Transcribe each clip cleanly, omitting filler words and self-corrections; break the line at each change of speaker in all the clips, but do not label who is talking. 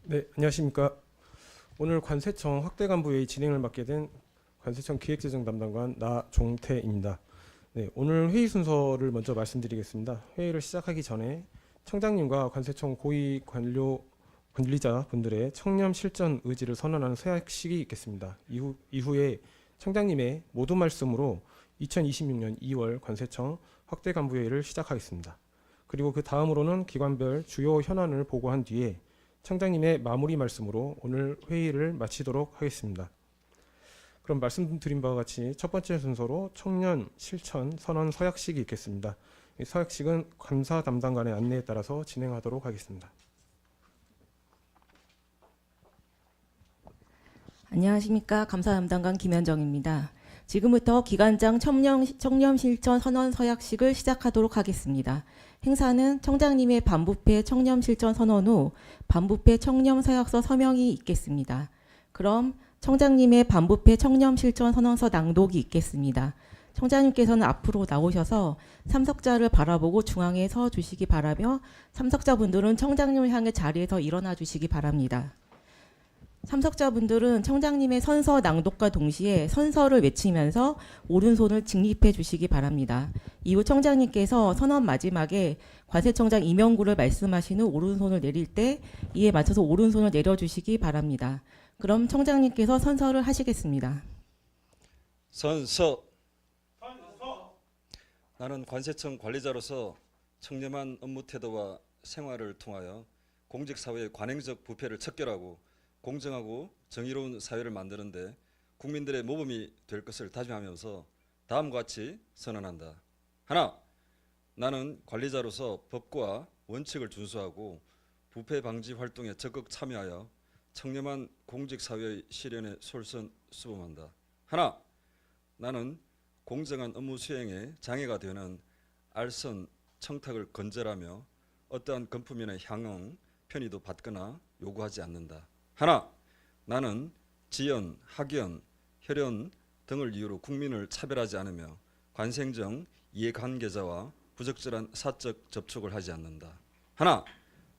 네, 안녕하십니까. 오늘 관세청 확대간부회의 진행을 맡게 된 관세청 기획재정 담당관 나종태입니다. 네, 오늘 회의 순서를 먼저 말씀드리겠습니다. 회의를 시작하기 전에 청장님과 관세청 고위 관료 관리자 분들의 청렴 실천 의지를 선언하는 서약식이 있겠습니다. 이후에 청장님의 모두 말씀으로 2026년 2월 관세청 확대간부회의를 시작하겠습니다. 그리고 그 다음으로는 기관별 주요 현안을 보고한 뒤에 청장님의 마무리 말씀으로 오늘 회의를 마치도록 하겠습니다. 그럼 말씀드린 바와 같이 첫 번째 순서로 청년 실천 선언 서약식이 있겠습니다. 이 서약식은 감사 담당관의 안내에 따라서 진행하도록 하겠습니다.
안녕하십니까. 감사 담당관 김현정입니다. 지금부터 기관장 청렴 실천 선언 서약식을 시작하도록 하겠습니다. 행사는 청장님의 반부패 청렴 실천 선언 후 반부패 청렴 서약서 서명이 있겠습니다. 그럼 청장님의 반부패 청렴 실천 선언서 낭독이 있겠습니다. 청장님께서는 앞으로 나오셔서 참석자를 바라보고 중앙에 서 주시기 바라며 참석자분들은 청장님을 향해 자리에서 일어나 주시기 바랍니다. 참석자분들은 청장님의 선서 낭독과 동시에 선서를 외치면서 오른손을 직립해 주시기 바랍니다. 이후 청장님께서 선언 마지막에 관세청장 임명구를 말씀하신 후 오른손을 내릴 때 이에 맞춰서 오른손을 내려주시기 바랍니다. 그럼 청장님께서 선서를 하시겠습니다.
선서. 나는 관세청 관리자로서 청렴한 업무 태도와 생활을 통하여 공직사회의 관행적 부패를 척결하고 공정하고 정의로운 사회를 만드는데 국민들의 모범이 될 것을 다짐하면서 다음과 같이 선언한다. 하나, 나는 관리자로서 법과 원칙을 준수하고 부패 방지 활동에 적극 참여하여 청렴한 공직사회의 실현에 솔선수범한다. 하나, 나는 공정한 업무 수행에 장애가 되는 알선, 청탁을 건절하며 어떠한 건품이나 향응, 편의도 받거나 요구하지 않는다. 하나, 나는 지연, 학연, 혈연 등을 이유로 국민을 차별하지 않으며 관생정 이해관계자와 부적절한 사적 접촉을 하지 않는다. 하나,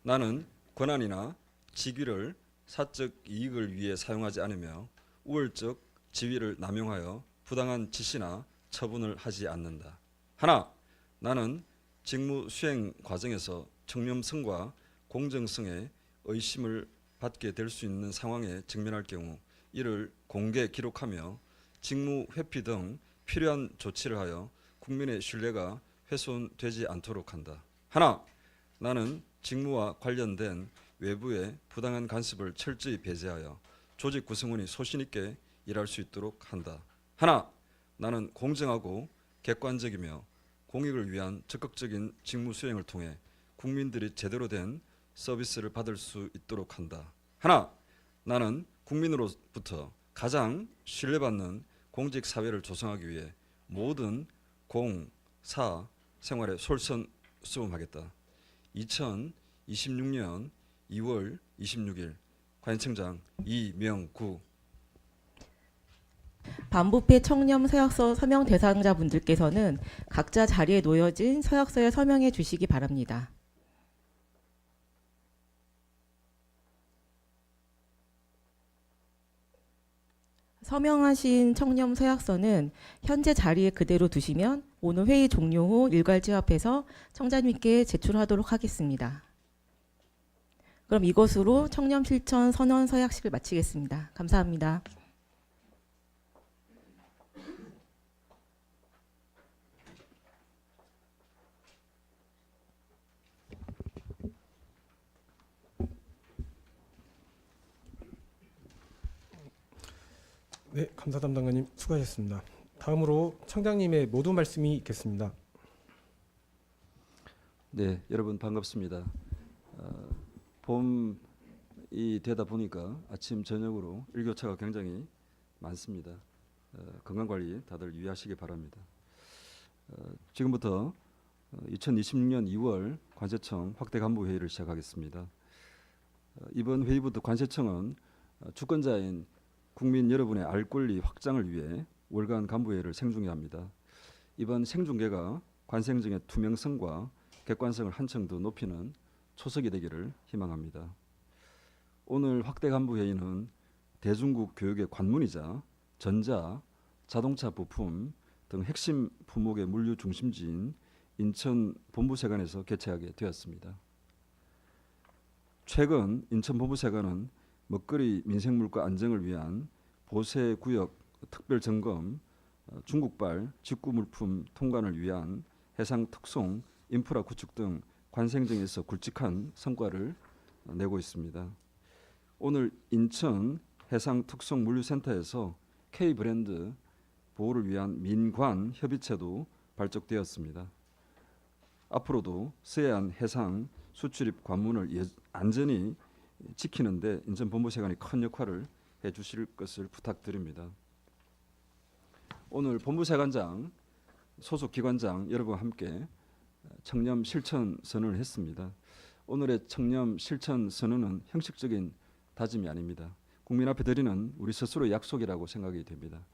나는 권한이나 직위를 사적 이익을 위해 사용하지 않으며 우월적 지위를 남용하여 부당한 지시나 처분을 하지 않는다. 하나, 나는 직무 수행 과정에서 청렴성과 공정성에 의심을 받게 될 수 있는 상황에 직면할 경우 이를 공개 기록하며 직무 회피 등 필요한 조치를 하여 국민의 신뢰가 훼손되지 않도록 한다. 하나, 나는 직무와 관련된 외부의 부당한 간섭을 철저히 배제하여 조직 구성원이 소신 있게 일할 수 있도록 한다. 하나, 나는 공정하고 객관적이며 공익을 위한 적극적인 직무 수행을 통해 국민들이 제대로 된 서비스를 받을 수 있도록 한다. 하나, 나는 국민으로부터 가장 신뢰받는 공직사회를 조성하기 위해 모든 공, 사 생활에 솔선수범하겠다. 2026년 2월 26일 관청장 이명구.
반부패 청렴 서약서 서명 대상자분들께서는 각자 자리에 놓여진 서약서에 서명해 주시기 바랍니다. 서명하신 청렴 서약서는 현재 자리에 그대로 두시면 오늘 회의 종료 후 일괄 취합해서 청장님께 제출하도록 하겠습니다. 그럼 이것으로 청렴 실천 선언 서약식을 마치겠습니다. 감사합니다.
네, 감사 담당관님 수고하셨습니다. 다음으로 청장님의 모두 말씀이 있겠습니다.
네, 여러분 반갑습니다. 봄이 되다 보니까 아침 저녁으로 일교차가 굉장히 많습니다. 건강관리 다들 유의하시기 바랍니다. 지금부터 2026년 2월 관세청 확대간부회의를 시작하겠습니다. 이번 회의부터 관세청은 주권자인 국민 여러분의 알 권리 확장을 위해 월간 간부회의를 생중계합니다. 이번 생중계가 관생정의 투명성과 객관성을 한층 더 높이는 초석이 되기를 희망합니다. 오늘 확대 간부 회의는 대중국 교육의 관문이자 전자, 자동차 부품 등 핵심 품목의 물류 중심지인 인천 본부세관에서 개최하게 되었습니다. 최근 인천 본부세관은 먹거리 민생물가 안정을 위한 보세구역 특별 점검, 중국발 직구 물품 통관을 위한 해상 특송 인프라 구축 등 관생정에서 굵직한 성과를 내고 있습니다. 오늘 인천 해상 특송 물류센터에서 K 브랜드 보호를 위한 민관 협의체도 발족되었습니다. 앞으로도 서해안 해상 수출입 관문을 안전히 지키는데 인천 본부세관이 큰 역할을 해주실 것을 부탁드립니다. 오늘 본부세관장 소속 기관장 여러분과 함께 청렴 실천 선언을 했습니다. 오늘의 청렴 실천 선언은 형식적인 다짐이 아닙니다. 국민 앞에 드리는 우리 스스로의 약속이라고 생각이 됩니다.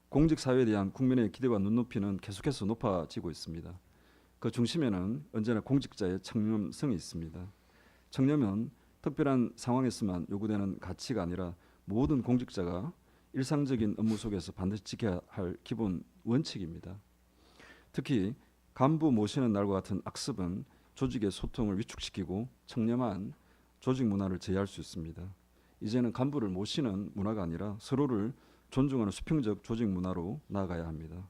공직사회에 대한 국민의 기대와 눈높이는 계속해서 높아지고 있습니다. 그 중심에는 언제나 공직자의 청렴성이 있습니다. 청렴은 특별한 상황에서만 요구되는 가치가 아니라 모든 공직자가 일상적인 업무 속에서 반드시 지켜야 할 기본 원칙입니다. 특히 간부 모시는 날과 같은 악습은 조직의 소통을 위축시키고 청렴한 조직 문화를 제해할 수 있습니다. 이제는 간부를 모시는 문화가 아니라 서로를 존중하는 수평적 조직 문화로 나아가야 합니다.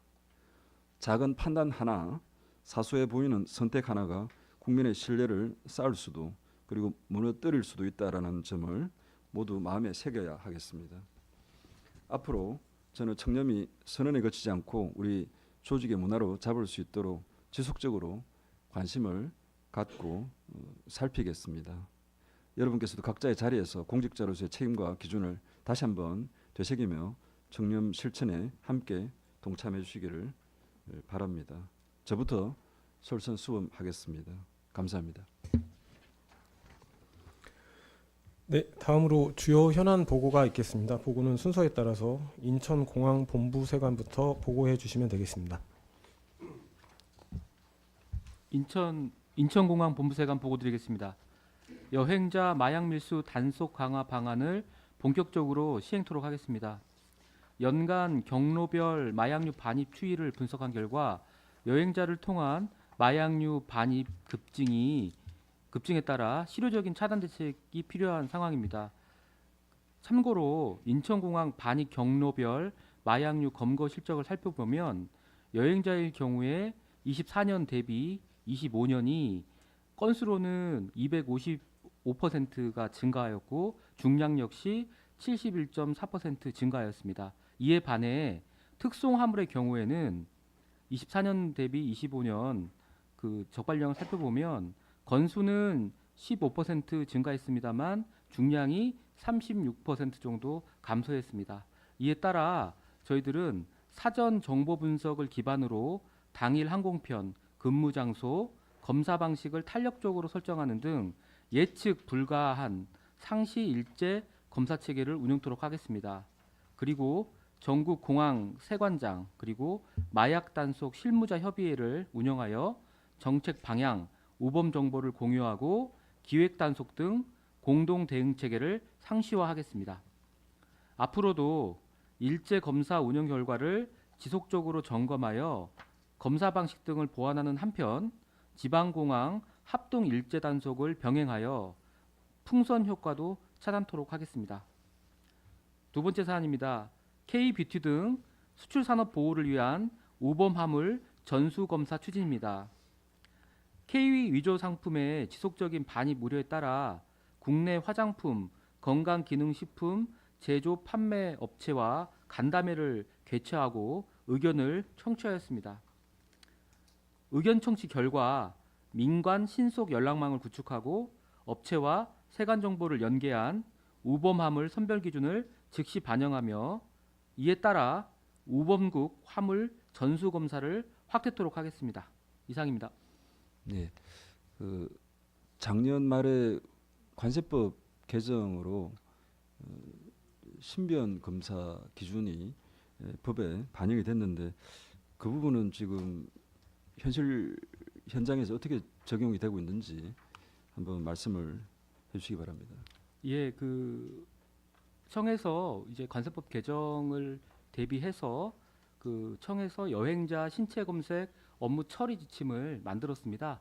작은 판단 하나, 사소해 보이는 선택 하나가 국민의 신뢰를 쌓을 수도 그리고 무너뜨릴 수도 있다라는 점을 모두 마음에 새겨야 하겠습니다. 앞으로 저는 청렴이 선언에 그치지 않고 우리 조직의 문화로 잡을 수 있도록 지속적으로 관심을 갖고 살피겠습니다. 여러분께서도 각자의 자리에서 공직자로서의 책임과 기준을 다시 한번 되새기며 청렴 실천에 함께 동참해 주시기를 바랍니다. 저부터 솔선수범하겠습니다. 감사합니다.
네, 다음으로 주요 현안 보고가 있겠습니다. 보고는 순서에 따라서 인천공항본부세관부터 보고해 주시면 되겠습니다.
인천공항 본부세관 보고 드리겠습니다. 여행자 마약 밀수 단속 강화 방안을 본격적으로 시행토록 하겠습니다. 연간 경로별 마약류 반입 추이를 분석한 결과 여행자를 통한 마약류 반입 급증에 따라 실효적인 차단 대책이 필요한 상황입니다. 참고로 인천공항 반입 경로별 마약류 검거 실적을 살펴보면 여행자일 경우에 24년 대비 25년이 건수로는 255%가 증가하였고 중량 역시 71.4% 증가하였습니다. 이에 반해 특송 화물의 경우에는 24년 대비 25년 그 적발량을 살펴보면 건수는 15% 증가했습니다만 중량이 36% 정도 감소했습니다. 이에 따라 저희들은 사전 정보 분석을 기반으로 당일 항공편, 근무 장소, 검사 방식을 탄력적으로 설정하는 등 예측 불가한 상시 일제 검사 체계를 운영토록 하겠습니다. 그리고 전국 공항 세관장 그리고 마약 단속 실무자 협의회를 운영하여 정책 방향, 우범 정보를 공유하고 기획 단속 등 공동 대응 체계를 상시화하겠습니다. 앞으로도 일제 검사 운영 결과를 지속적으로 점검하여 검사 방식 등을 보완하는 한편 지방공항 합동 일제 단속을 병행하여 풍선 효과도 차단토록 하겠습니다. 두 번째 사안입니다. K-뷰티 등 수출 산업 보호를 위한 우범 화물 전수 검사 추진입니다. K 위조 상품의 지속적인 반입 우려에 따라 국내 화장품, 건강기능식품 제조 판매 업체와 간담회를 개최하고 의견을 청취하였습니다. 의견 청취 결과 민관 신속 연락망을 구축하고 업체와 세관 정보를 연계한 우범 화물 선별 기준을 즉시 반영하며 이에 따라 우범국 화물 전수 검사를 확대토록 하겠습니다. 이상입니다.
네, 작년 말에 관세법 개정으로 신변 검사 기준이 법에 반영이 됐는데 그 부분은 지금 현장에서 어떻게 적용이 되고 있는지 한번 말씀을 해주시기 바랍니다.
예, 그 청에서 이제 관세법 개정을 대비해서 그 청에서 여행자 신체 검색 업무 처리 지침을 만들었습니다.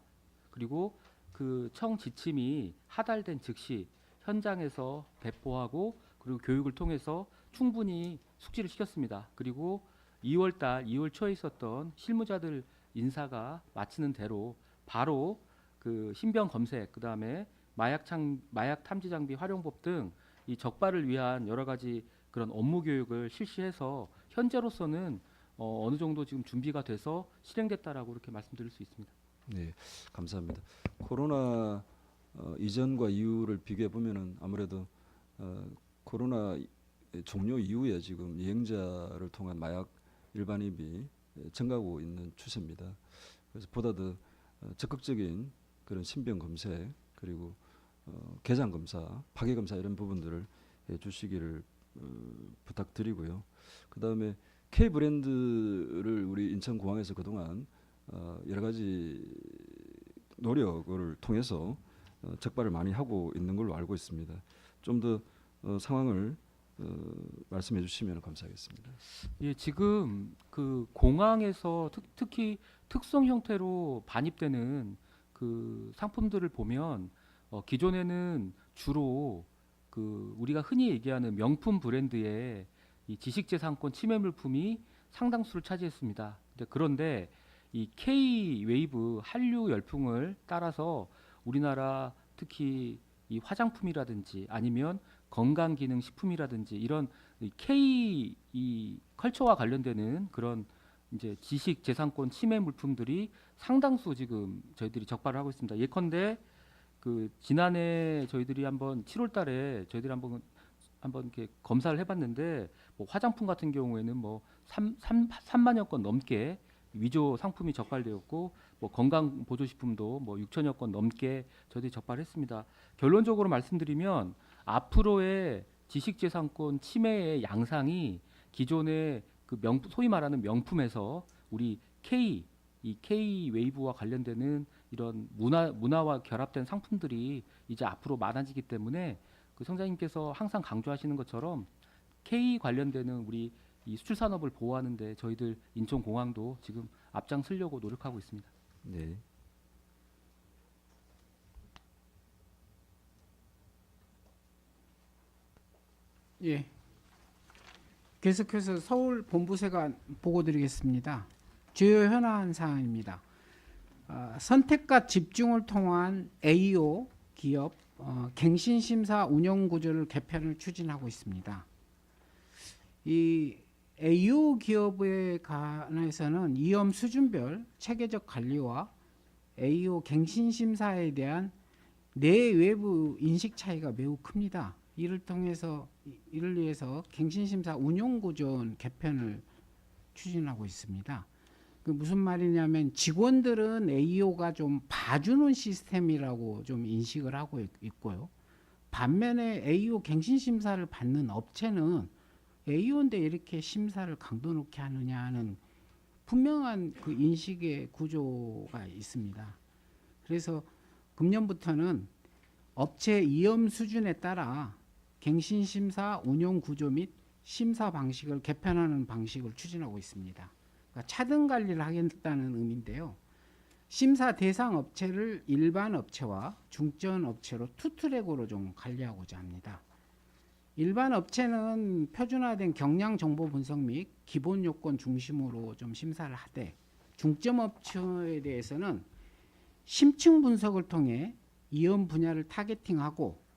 그리고 그 청 지침이 하달된 즉시 현장에서 배포하고 그리고 교육을 통해서 충분히 숙지를 시켰습니다. 그리고 2월 초에 있었던 실무자들 인사가 마치는 대로 바로 그 신병 검색, 그다음에 마약 탐지 장비 활용법 등 이 적발을 위한 여러 가지 그런 업무 교육을 실시해서 현재로서는 어느 정도 지금 준비가 돼서 실행됐다라고 이렇게 말씀드릴 수 있습니다.
네, 감사합니다. 코로나 이전과 이후를 비교해 보면은 아무래도 코로나 종료 이후에 지금 여행자를 통한 마약 일반입이 증가하고 있는 추세입니다. 그래서 보다 더 적극적인 그런 신병 검색 그리고 개장 검사, 파괴 검사 이런 부분들을 해주시기를 부탁드리고요. 그 다음에 K 브랜드를 우리 인천공항에서 그동안 여러 가지 노력을 통해서 적발을 많이 하고 있는 걸로 알고 있습니다. 좀 더 상황을 말씀해 주시면 감사하겠습니다.
예, 지금 그 공항에서 특히 특성 형태로 반입되는 그 상품들을 보면 기존에는 주로 그 우리가 흔히 얘기하는 명품 브랜드의 이 지식재산권 침해 물품이 상당수를 차지했습니다. 그런데 이 K 웨이브 한류 열풍을 따라서 우리나라 특히 이 화장품이라든지 아니면 건강기능 식품이라든지 이런 이 K 이 컬처와 관련되는 그런 이제 지식재산권 침해 물품들이 상당수 지금 저희들이 적발을 하고 있습니다. 예컨대 그 지난해 저희들이 한번 7월달에 저희들이 한번 이렇게 검사를 해봤는데 뭐 화장품 같은 경우에는 뭐 3만여 건 넘게 위조 상품이 적발되었고 뭐 건강 보조식품도 뭐 6천여 건 넘게 저희들이 적발했습니다. 결론적으로 말씀드리면 앞으로의 지식재산권 침해의 양상이 기존의 그 소위 말하는 명품에서 우리 K 웨이브와 관련되는 이런 문화와 결합된 상품들이 이제 앞으로 많아지기 때문에 그 성장님께서 항상 강조하시는 것처럼 K 관련되는 우리 이 수출 산업을 보호하는데 저희들 인천공항도 지금 앞장서려고 노력하고 있습니다.
네.
예. 계속해서 서울 본부세관 보고드리겠습니다. 주요 현안 사항입니다. 선택과 집중을 통한 AO 기업 갱신심사 운영 구조를 개편을 추진하고 있습니다. 이 AO 기업에 관해서는 위험 수준별 체계적 관리와 AO 갱신심사에 대한 내외부 인식 차이가 매우 큽니다. 이를 위해서 갱신심사 운영구조 개편을 추진하고 있습니다. 그 무슨 말이냐면 직원들은 AO가 좀 봐주는 시스템이라고 좀 인식을 하고 있고요. 반면에 AO 갱신심사를 받는 업체는 AO인데 이렇게 심사를 강도 높게 하느냐는 분명한 그 인식의 구조가 있습니다. 그래서 금년부터는 업체 위험 수준에 따라 갱신심사 운영 구조 및 심사 방식을 개편하는 방식을 추진하고 있습니다. 그러니까 차등 관리를 하겠다는 의미인데요. 심사 대상 업체를 일반 업체와 중견 업체로 투트랙으로 좀 관리하고자 합니다. 일반 업체는 표준화된 경량 정보 분석 및 기본 요건 중심으로 좀 심사를 하되 중점 업체에 대해서는 심층 분석을 통해 위험 분야를 타겟팅하고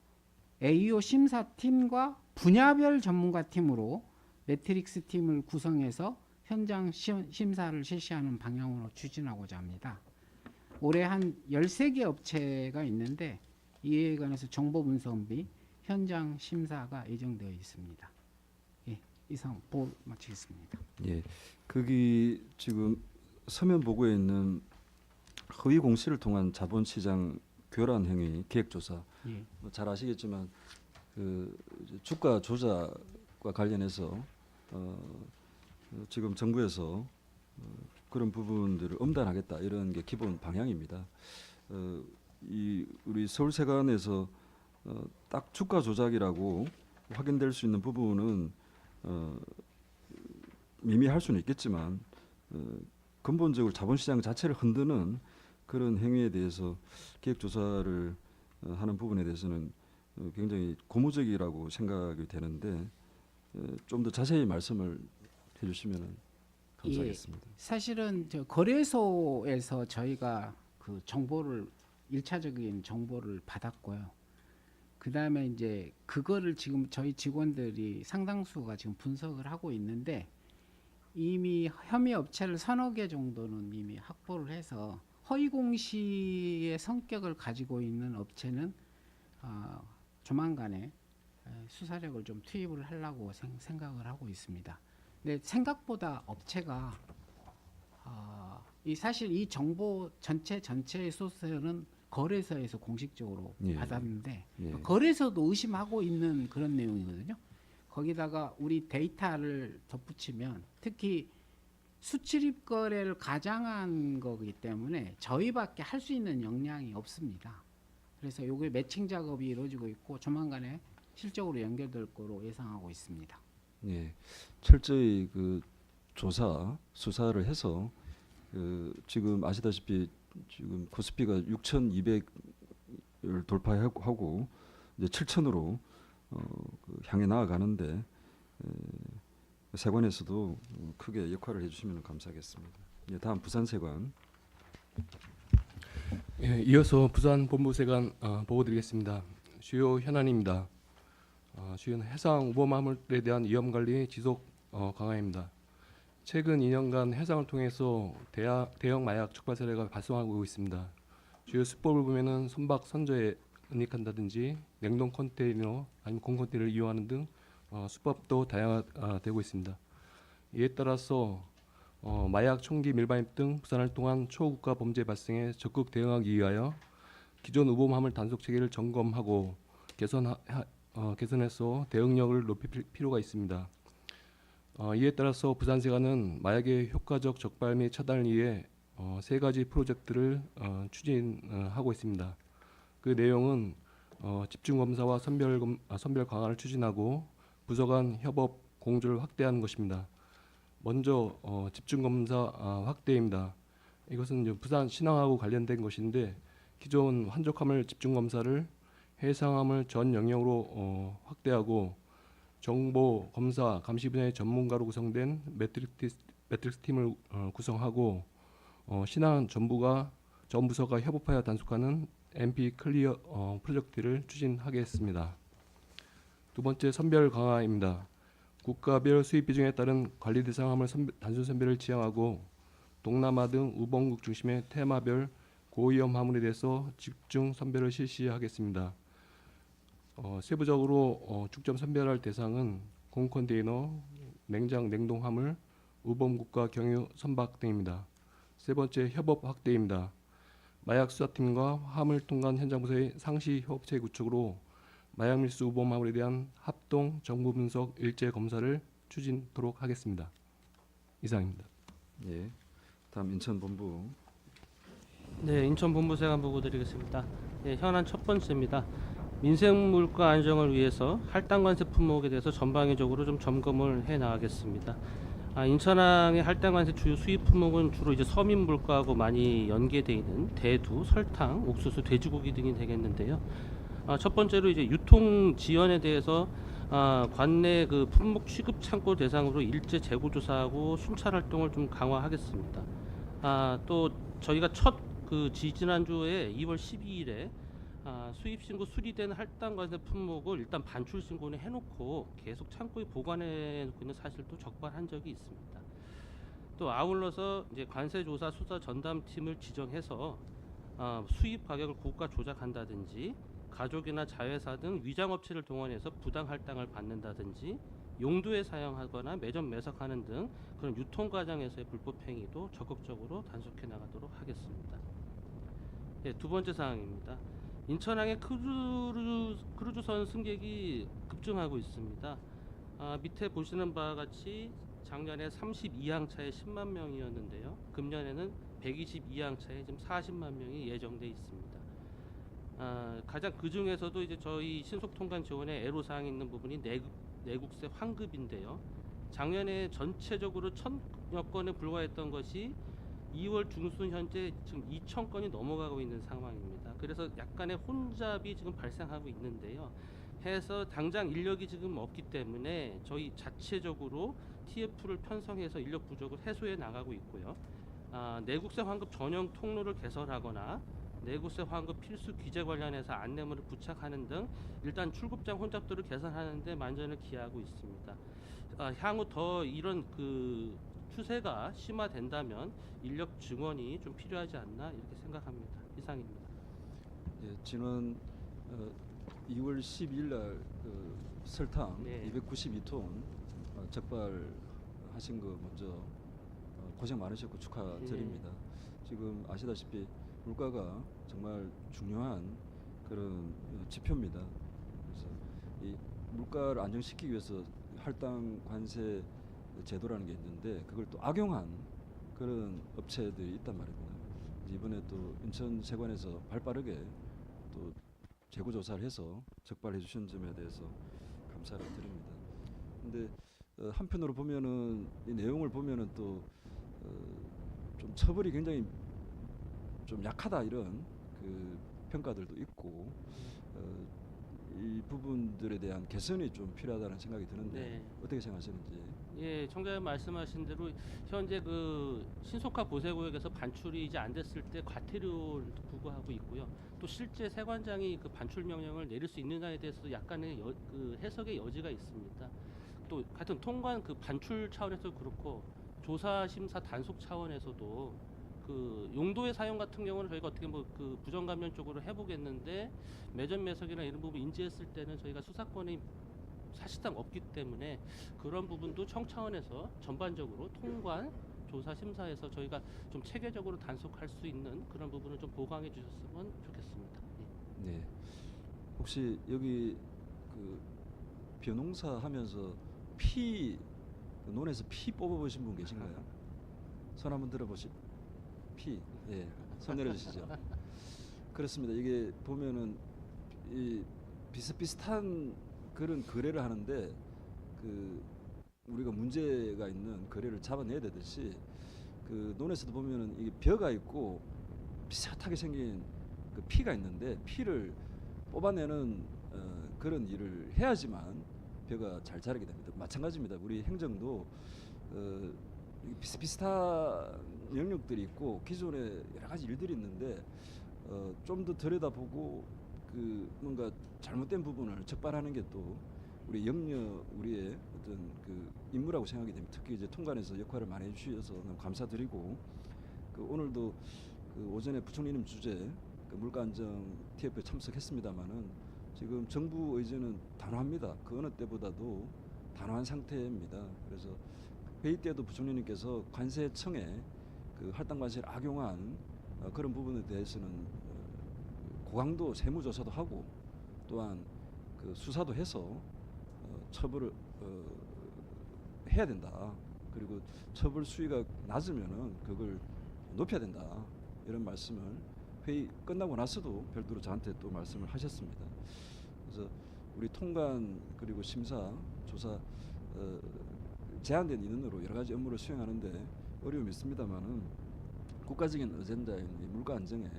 AO 심사팀과 분야별 전문가 팀으로 매트릭스 팀을 구성해서 현장 심사를 실시하는 방향으로 추진하고자 합니다. 올해 한 13개 업체가 있는데 이에 관해서 정보 분석 및 현장 심사가 예정되어 있습니다. 예, 이상 보고 마치겠습니다.
예, 거기 지금 서면 보고에 있는 허위 공시를 통한 자본시장 교란 행위 기획조사.
예.
잘 아시겠지만 그 주가 조작과 관련해서 지금 정부에서 그런 부분들을 엄단하겠다 이런 게 기본 방향입니다. 이 우리 서울세관에서 딱 주가 조작이라고 확인될 수 있는 부분은 미미할 수는 있겠지만 근본적으로 자본시장 자체를 흔드는 그런 행위에 대해서 기획조사를 하는 부분에 대해서는 굉장히 고무적이라고 생각이 되는데 좀 더 자세히 말씀을 해주시면 감사하겠습니다.
사실은 저 거래소에서 저희가 그 정보를 1차적인 정보를 받았고요. 그다음에 이제 그거를 지금 저희 직원들이 상당수가 지금 분석을 하고 있는데 이미 혐의 업체를 서너 개 정도는 이미 확보를 해서 허위 공시의 성격을 가지고 있는 업체는 조만간에 수사력을 좀 투입을 하려고 생각을 하고 있습니다. 근데 생각보다 업체가 사실 이 정보 전체의 소스는 거래소에서 공식적으로
예.
받았는데
예.
거래소도 의심하고 있는 그런 내용이거든요. 거기다가 우리 데이터를 덧붙이면 특히 수출입 거래를 가장한 거기 때문에 저희밖에 할 수 있는 역량이 없습니다. 그래서 요게 매칭 작업이 이루어지고 있고 조만간에 실적으로 연결될 거로 예상하고 있습니다.
예, 철저히 그 수사를 해서 지금 아시다시피 지금 코스피가 6,200을 돌파하고 이제 7,000으로 향해 나아가는데 세관에서도 크게 역할을 해주시면 감사하겠습니다. 예, 다음 부산세관.
예, 이어서 부산 본부세관 보고드리겠습니다. 주요 현안입니다. 주요 해상 우범화물에 대한 위험 관리 지속 강화입니다. 최근 2년간 해상을 통해서 대형 마약 촉발 사례가 발생하고 있습니다. 주요 수법을 보면은 선박 선저에 은닉한다든지 냉동 컨테이너 아니면 공컨테이너를 이용하는 등 수법도 다양화되고 있습니다. 이에 따라서 마약 총기 밀반입 등 부산을 통한 초국가 범죄 발생에 적극 대응하기 위하여 기존 우범화물 단속 체계를 점검하고 개선해서 대응력을 높일 필요가 있습니다. 이에 따라서 부산세관은 마약의 효과적 적발 및 차단을 위해 3가지 프로젝트를 추진하고 있습니다. 그 내용은 집중검사와 선별 강화를 추진하고 부서 간 협업 공조를 확대하는 것입니다. 먼저 집중검사 확대입니다. 이것은 이제 부산 신항하고 관련된 것인데 기존 환족화물 집중검사를 해상화물 전 영역으로 확대하고 정보 검사 감시 분야의 전문가로 구성된 매트릭스 팀을 구성하고 신항 전 부서가 협업하여 단속하는 MP 클리어 프로젝트를 추진하겠습니다. 두 번째 선별 강화입니다. 국가별 수입 비중에 따른 관리 대상 화물 단순 선별을 지향하고 동남아 등 우범국 중심의 테마별 고위험 화물에 대해서 집중 선별을 실시하겠습니다. 세부적으로 중점 선별할 대상은 공컨테이너, 냉장 냉동 화물, 우범국가 경유 선박 등입니다. 세 번째 협업 확대입니다. 마약 수사팀과 화물 통관 현장 부서의 상시 협업체 구축으로 마약 밀수 우범 화물에 대한 합동 정보 분석 일제 검사를 추진토록 하겠습니다. 이상입니다.
예, 다음 인천본부.
네, 인천본부세관 보고드리겠습니다. 네, 현안 첫 번째입니다. 민생 물가 안정을 위해서 할당관세 품목에 대해서 전방위적으로 좀 점검을 해 나가겠습니다. 인천항의 할당관세 주요 수입 품목은 주로 이제 서민 물가하고 많이 연계되어 있는 대두, 설탕, 옥수수, 돼지고기 등이 되겠는데요. 첫 번째로 이제 유통 지연에 대해서 관내 그 품목 취급 창고 대상으로 일제 재고 조사하고 순찰 활동을 좀 강화하겠습니다. 또 저희가 첫 그 지난주에 2월 12일에 수입 신고 수리된 할당관세 품목을 일단 반출 신고는 해놓고 계속 창고에 보관해 놓고 있는 사실도 적발한 적이 있습니다. 또 아울러서 이제 관세조사 수사 전담팀을 지정해서 수입 가격을 고가 조작한다든지 가족이나 자회사 등 위장업체를 동원해서 부당 할당을 받는다든지 용도에 사용하거나 매점 매석하는 등 그런 유통 과정에서의 불법 행위도 적극적으로 단속해 나가도록 하겠습니다. 네, 두 번째 사항입니다. 인천항의 크루즈선 승객이 급증하고 있습니다. 밑에 보시는 바와 같이 작년에 32항차에 10만 명이었는데요. 금년에는 122항차에 지금 40만 명이 예정돼 있습니다. 가장 그 중에서도 이제 저희 신속 통관 지원에 애로사항이 있는 부분이 내국세 환급인데요. 작년에 전체적으로 1,000여 건에 불과했던 것이 2월 중순 현재 지금 2,000건이 넘어가고 있는 상황입니다. 그래서 약간의 혼잡이 지금 발생하고 있는데요. 해서 당장 인력이 지금 없기 때문에 저희 자체적으로 TF를 편성해서 인력 부족을 해소해 나가고 있고요. 내국세 환급 전용 통로를 개설하거나 내국세 환급 필수 규제 관련해서 안내문을 부착하는 등 일단 출급장 혼잡도를 개선하는 데 만전을 기하고 있습니다. 향후 더 이런 그 추세가 심화된다면 인력 증원이 좀 필요하지 않나 이렇게 생각합니다. 이상입니다.
예, 지난 2월 12일 날 설탕
네.
292톤 적발하신 거 먼저 고생 많으셨고 축하드립니다. 지금 아시다시피 물가가 정말 중요한 그런 지표입니다. 그래서 이 물가를 안정시키기 위해서 할당 관세 제도라는 게 있는데 그걸 또 악용한 그런 업체들이 있단 말입니다. 이번에 또 인천세관에서 발빠르게 또 재고 조사를 해서 적발해 주신 점에 대해서 감사를 드립니다. 근데 한편으로 보면은 이 내용을 보면은 또 좀 처벌이 굉장히 좀 약하다 이런 그 평가들도 있고 이 부분들에 대한 개선이 좀 필요하다는 생각이 드는데
네.
어떻게 생각하시는지.
예, 청자님 말씀하신 대로 현재 그 신속화 보세구역에서 반출이 이제 안 됐을 때 과태료를 부과하고 있고요. 또 실제 세관장이 그 반출 명령을 내릴 수 있느냐에 대해서 약간의 그 해석의 여지가 있습니다. 또 같은 통관 그 반출 차원에서 그렇고 조사 심사 단속 차원에서도 그 용도의 사용 같은 경우는 저희가 어떻게 뭐 그 부정 감면 쪽으로 해보겠는데 매점 매석이나 이런 부분 인지했을 때는 저희가 수사권이 사실상 없기 때문에 그런 부분도 청차원에서 전반적으로 통관 조사 심사에서 저희가 좀 체계적으로 단속할 수 있는 그런 부분을 좀 보강해 주셨으면 좋겠습니다. 예.
네. 혹시 여기 그 벼농사 하면서 논에서 피 뽑아보신 분 계신가요? 손 한번 들어보시. 피. 예. 손 내려주시죠. 그렇습니다. 이게 보면은 이 비슷비슷한 그런 거래를 하는데 그 우리가 문제가 있는 거래를 잡아내야 되듯이 그 논에서도 보면은 이게 벼가 있고 비슷하게 생긴 그 피가 있는데 피를 뽑아내는 그런 일을 해야지만 벼가 잘 자라게 됩니다. 마찬가지입니다. 우리 행정도 비슷비슷한 영역들이 있고 기존에 여러 가지 일들이 있는데 좀 더 들여다보고 그 뭔가 잘못된 부분을 적발하는 게 또 우리 우리의 어떤 그 임무라고 생각이 됩니다. 특히 이제 통관에서 역할을 많이 해주셔서 너무 감사드리고 그 오늘도 그 오전에 부총리님 주재 그 물가 안정 TF에 참석했습니다만은 지금 정부 의지는 단호합니다. 그 어느 때보다도 단호한 상태입니다. 그래서 회의 때도 부총리님께서 관세청에 그 할당 관세를 악용한 그런 부분에 대해서는 고강도 세무조사도 하고 또한 그 수사도 해서 처벌을 해야 된다. 그리고 처벌 수위가 낮으면은 그걸 높여야 된다. 이런 말씀을 회의 끝나고 나서도 별도로 저한테 또 말씀을 하셨습니다. 그래서 우리 통관 그리고 심사 조사 제한된 인원으로 여러 가지 업무를 수행하는데 어려움이 있습니다만은 국가적인 어젠다인 이 물가 안정에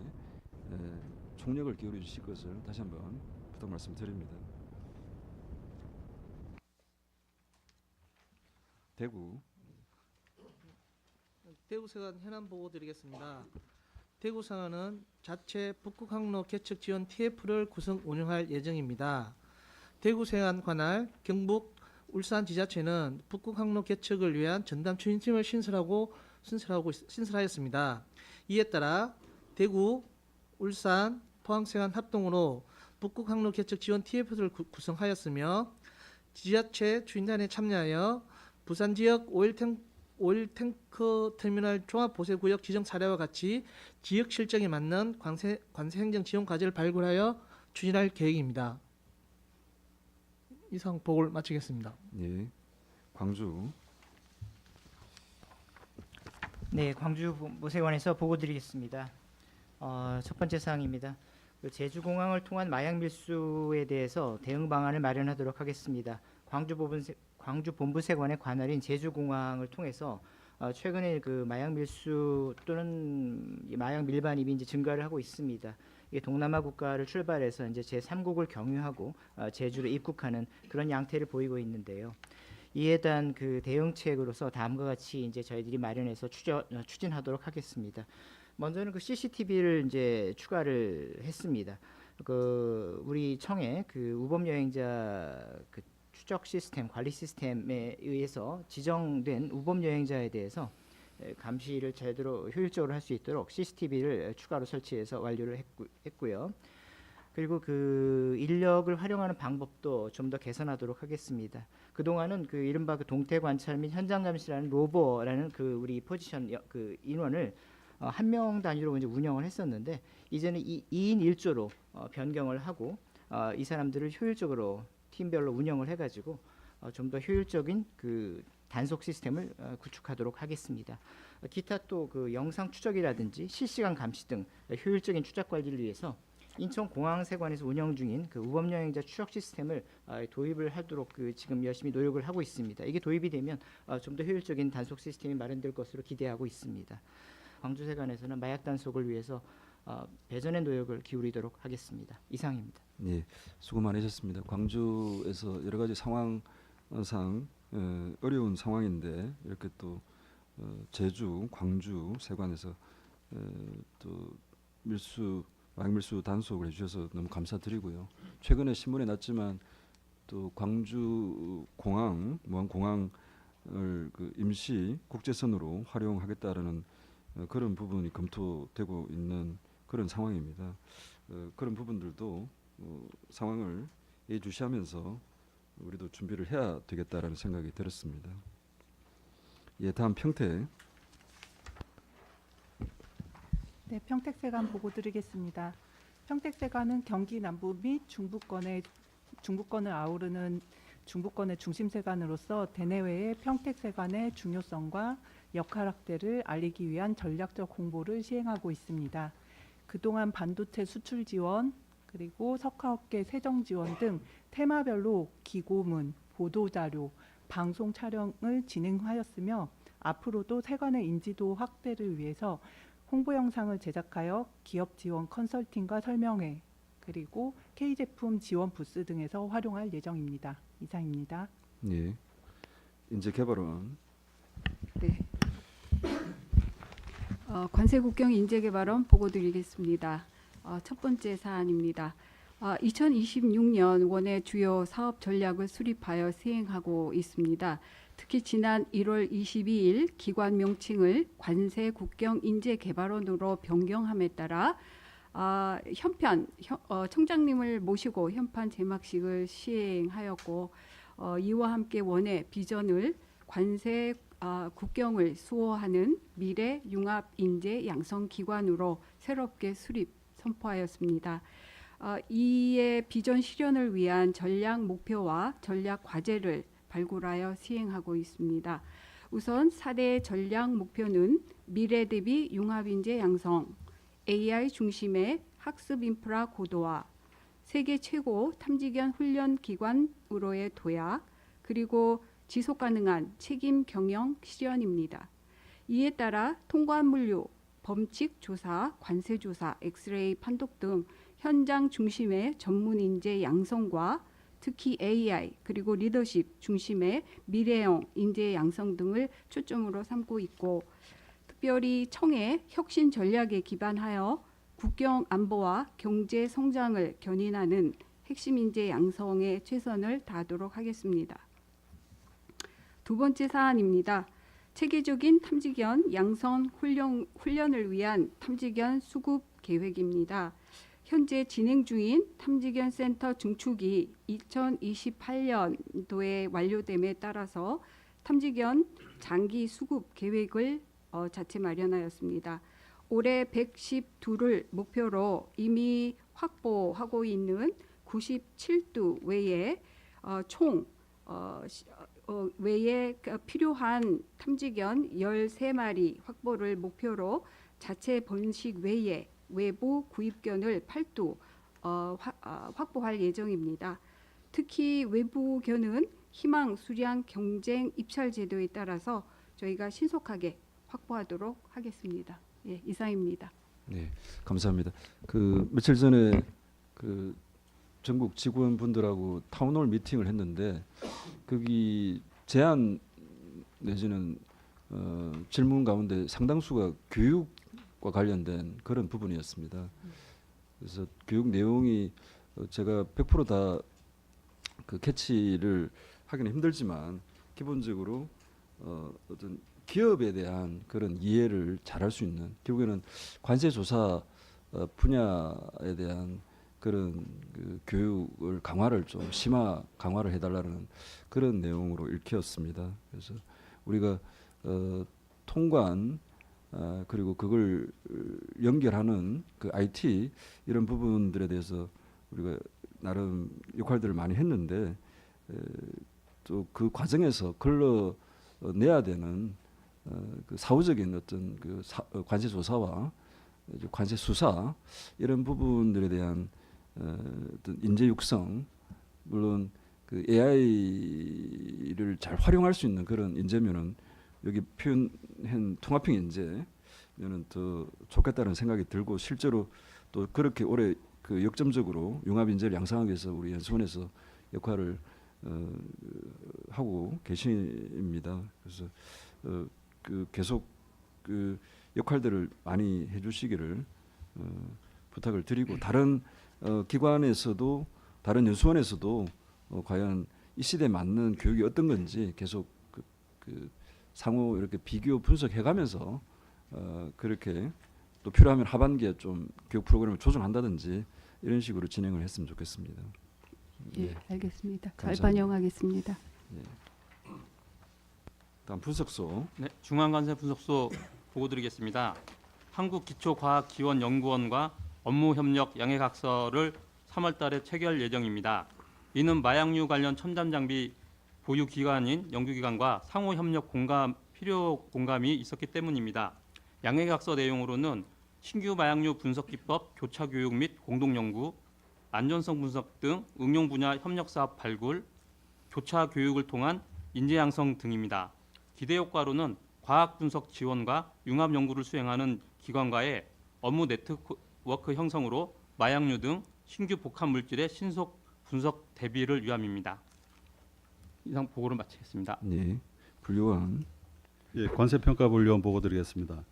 총력을 기울여 주실 것을 다시 한번 부탁 말씀드립니다. 대구.
대구세관 현안 보고 드리겠습니다. 대구세관은 자체 북극항로 개척 지원 TF를 구성 운영할 예정입니다. 대구세관 관할 경북 울산 지자체는 북극항로 개척을 위한 전담 추진팀을 신설하였습니다. 이에 따라 대구, 울산, 포항세관 합동으로 북극항로 개척 지원 TF를 구성하였으며 지자체 추진단에 참여하여 부산 지역 오일 탱크 터미널 종합 보세구역 지정 사례와 같이 지역 실정에 맞는 관세 행정 지원 과제를 발굴하여 추진할 계획입니다. 이상 보고를 마치겠습니다.
예. 광주.
네, 광주 모세관에서 보고 드리겠습니다. 첫 번째 사항입니다. 그 제주공항을 통한 마약 밀수에 대해서 대응 방안을 마련하도록 하겠습니다. 광주본부세관의 관할인 제주공항을 통해서 최근에 그 마약 밀수 또는 이 마약 밀반입이 이제 증가를 하고 있습니다. 이게 동남아 국가를 출발해서 이제 제3국을 경유하고 제주로 입국하는 그런 양태를 보이고 있는데요. 이에 대한 그 대응책으로서 다음과 같이 이제 저희들이 마련해서 추진하도록 하겠습니다. 먼저는 그 CCTV를 이제 추가를 했습니다. 그 우리 청에 그 우범 여행자 그 추적 시스템, 관리 시스템에 의해서 지정된 우범 여행자에 대해서 감시를 제대로 효율적으로 할 수 있도록 CCTV를 추가로 설치해서 완료를 했고요. 그리고 그 인력을 활용하는 방법도 좀 더 개선하도록 하겠습니다. 그동안은 그 이른바 그 동태 관찰 및 현장 감시라는 로버라는 그 우리 포지션 그 인원을 한 명 단위로 이제 운영을 했었는데 이제는 2인 1조로 변경을 하고 이 사람들을 효율적으로 팀별로 운영을 해가지고 좀 더 효율적인 그 단속 시스템을 구축하도록 하겠습니다. 기타 또 그 영상 추적이라든지 실시간 감시 등 효율적인 추적 관리를 위해서 인천공항세관에서 운영 중인 그 우범 여행자 추적 시스템을 도입을 하도록 그 지금 열심히 노력을 하고 있습니다. 이게 도입이 되면 좀 더 효율적인 단속 시스템이 마련될 것으로 기대하고 있습니다. 광주세관에서는 마약 단속을 위해서 배전의 노력을 기울이도록 하겠습니다. 이상입니다.
네, 수고 많으셨습니다. 광주에서 여러 가지 상황상 어려운 상황인데 이렇게 또 제주, 광주 세관에서 또 마약 밀수 단속을 해주셔서 너무 감사드리고요. 최근에 신문에 났지만 또 광주 공항, 무안공항을 그 임시 국제선으로 활용하겠다라는 그런 부분이 검토되고 있는 그런 상황입니다. 그런 부분들도 상황을 예의주시하면서 우리도 준비를 해야 되겠다라는 생각이 들었습니다. 예, 다음 평택.
네, 평택세관 보고 드리겠습니다. 평택세관은 경기 남부 및 중부권을 아우르는 중부권의 중심세관으로서 대내외의 평택세관의 중요성과 역할 확대를 알리기 위한 전략적 홍보를 시행하고 있습니다. 그동안 반도체 수출 지원, 그리고 석화업계 세정 지원 등 테마별로 기고문, 보도자료, 방송 촬영을 진행하였으며 앞으로도 세관의 인지도 확대를 위해서 홍보 영상을 제작하여 기업 지원 컨설팅과 설명회, 그리고 K제품 지원 부스 등에서 활용할 예정입니다. 이상입니다.
예. 인재개발원.
네. 관세국경 인재개발원 보고드리겠습니다. 첫 번째 사안입니다. 2026년 원의 주요 사업 전략을 수립하여 시행하고 있습니다. 특히 지난 1월 22일 기관 명칭을 관세국경 인재개발원으로 변경함에 따라 청장님을 모시고 현판 제막식을 시행하였고 이와 함께 원의 비전을 관세 국경을 수호하는 미래 융합 인재 양성 기관으로 새롭게 수립 선포하였습니다. 이에 비전 실현을 위한 전략 목표와 전략 과제를 발굴하여 시행하고 있습니다. 우선 4대 전략 목표는 미래 대비 융합 인재 양성, AI 중심의 학습 인프라 고도화, 세계 최고 탐지견 훈련 기관으로의 도약, 그리고 지속 가능한 책임 경영 실현입니다. 이에 따라 통관 물류, 범칙 조사, 관세 조사, 엑스레이 판독 등 현장 중심의 전문 인재 양성과 특히 AI 그리고 리더십 중심의 미래형 인재 양성 등을 초점으로 삼고 있고 특별히 청의 혁신 전략에 기반하여 국경 안보와 경제 성장을 견인하는 핵심 인재 양성에 최선을 다하도록 하겠습니다. 두 번째 사안입니다. 체계적인 탐지견 양성 훈련을 위한 탐지견 수급 계획입니다. 현재 진행 중인 탐지견 센터 증축이 2028년도에 완료됨에 따라서 탐지견 장기 수급 계획을 자체 마련하였습니다. 올해 112를 목표로 이미 확보하고 있는 97두 외에 총 외에 필요한 탐지견 13마리 확보를 목표로 자체 번식 외에 외부 구입견을 8두 확보할 예정입니다. 특히 외부견은 희망, 수량, 경쟁, 입찰 제도에 따라서 저희가 신속하게 확보하도록 하겠습니다. 예, 이상입니다.
네, 감사합니다. 그 며칠 전에 그 전국 직원분들하고 타운홀 미팅을 했는데 거기 제안 내지는 질문 가운데 상당수가 교육과 관련된 그런 부분이었습니다. 그래서 교육 내용이 제가 100% 다 그 캐치를 하기는 힘들지만 기본적으로 어떤 기업에 대한 그런 이해를 잘할 수 있는, 결국에는 관세 조사 분야에 대한 그런 그 교육을 강화를 좀 심화 강화를 해달라는 그런 내용으로 읽혔습니다. 그래서 우리가 통관 그리고 그걸 연결하는 그 IT 이런 부분들에 대해서 우리가 나름 역할들을 많이 했는데 또 그 과정에서 걸러내야 되는 그 사후적인 어떤 그 관세 조사와 관세 수사 이런 부분들에 대한 어떤 인재 육성, 물론 그 AI를 잘 활용할 수 있는 그런 인재면은 여기 표현한 통합형 인재면은 더 좋겠다는 생각이 들고, 실제로 또 그렇게 올해 그 역점적으로 융합 인재를 양성하기 위해서 우리 연수원에서 역할을 하고 계십니다. 그래서 그 계속 그 역할들을 많이 해주시기를 부탁을 드리고, 다른 기관에서도 다른 연수원에서도 과연 이 시대에 맞는 교육이 어떤 건지 계속 그 상호 이렇게 비교 분석해가면서 그렇게 또 필요하면 하반기에 좀 교육 프로그램을 조정한다든지 이런 식으로 진행을 했으면 좋겠습니다.
예, 알겠습니다. 잘
감사합니다.
반영하겠습니다.
예. 다음 분석소.
네, 중앙관세 분석소 보고 드리겠습니다. 한국기초과학지원연구원과 업무협력 양해각서를 3월 달에 체결 예정입니다. 이는 마약류 관련 첨단 장비 보유 기관인 연구기관과 상호협력 필요 공감이 있었기 때문입니다. 양해각서 내용으로는 신규 마약류 분석 기법 교차 교육 및 공동 연구, 안전성 분석 등 응용 분야 협력 사업 발굴, 교차 교육을 통한 인재 양성 등입니다. 기대 효과로는 과학 분석 지원과 융합 연구를 수행하는 기관과의 업무 네트워크 형성으로 마약류 등 신규 복합 물질의 신속 분석 대비를 위함입니다. 이상 보고를 마치겠습니다.
네, 분류원.
예, 관세평가분류원 보고 드리겠습니다.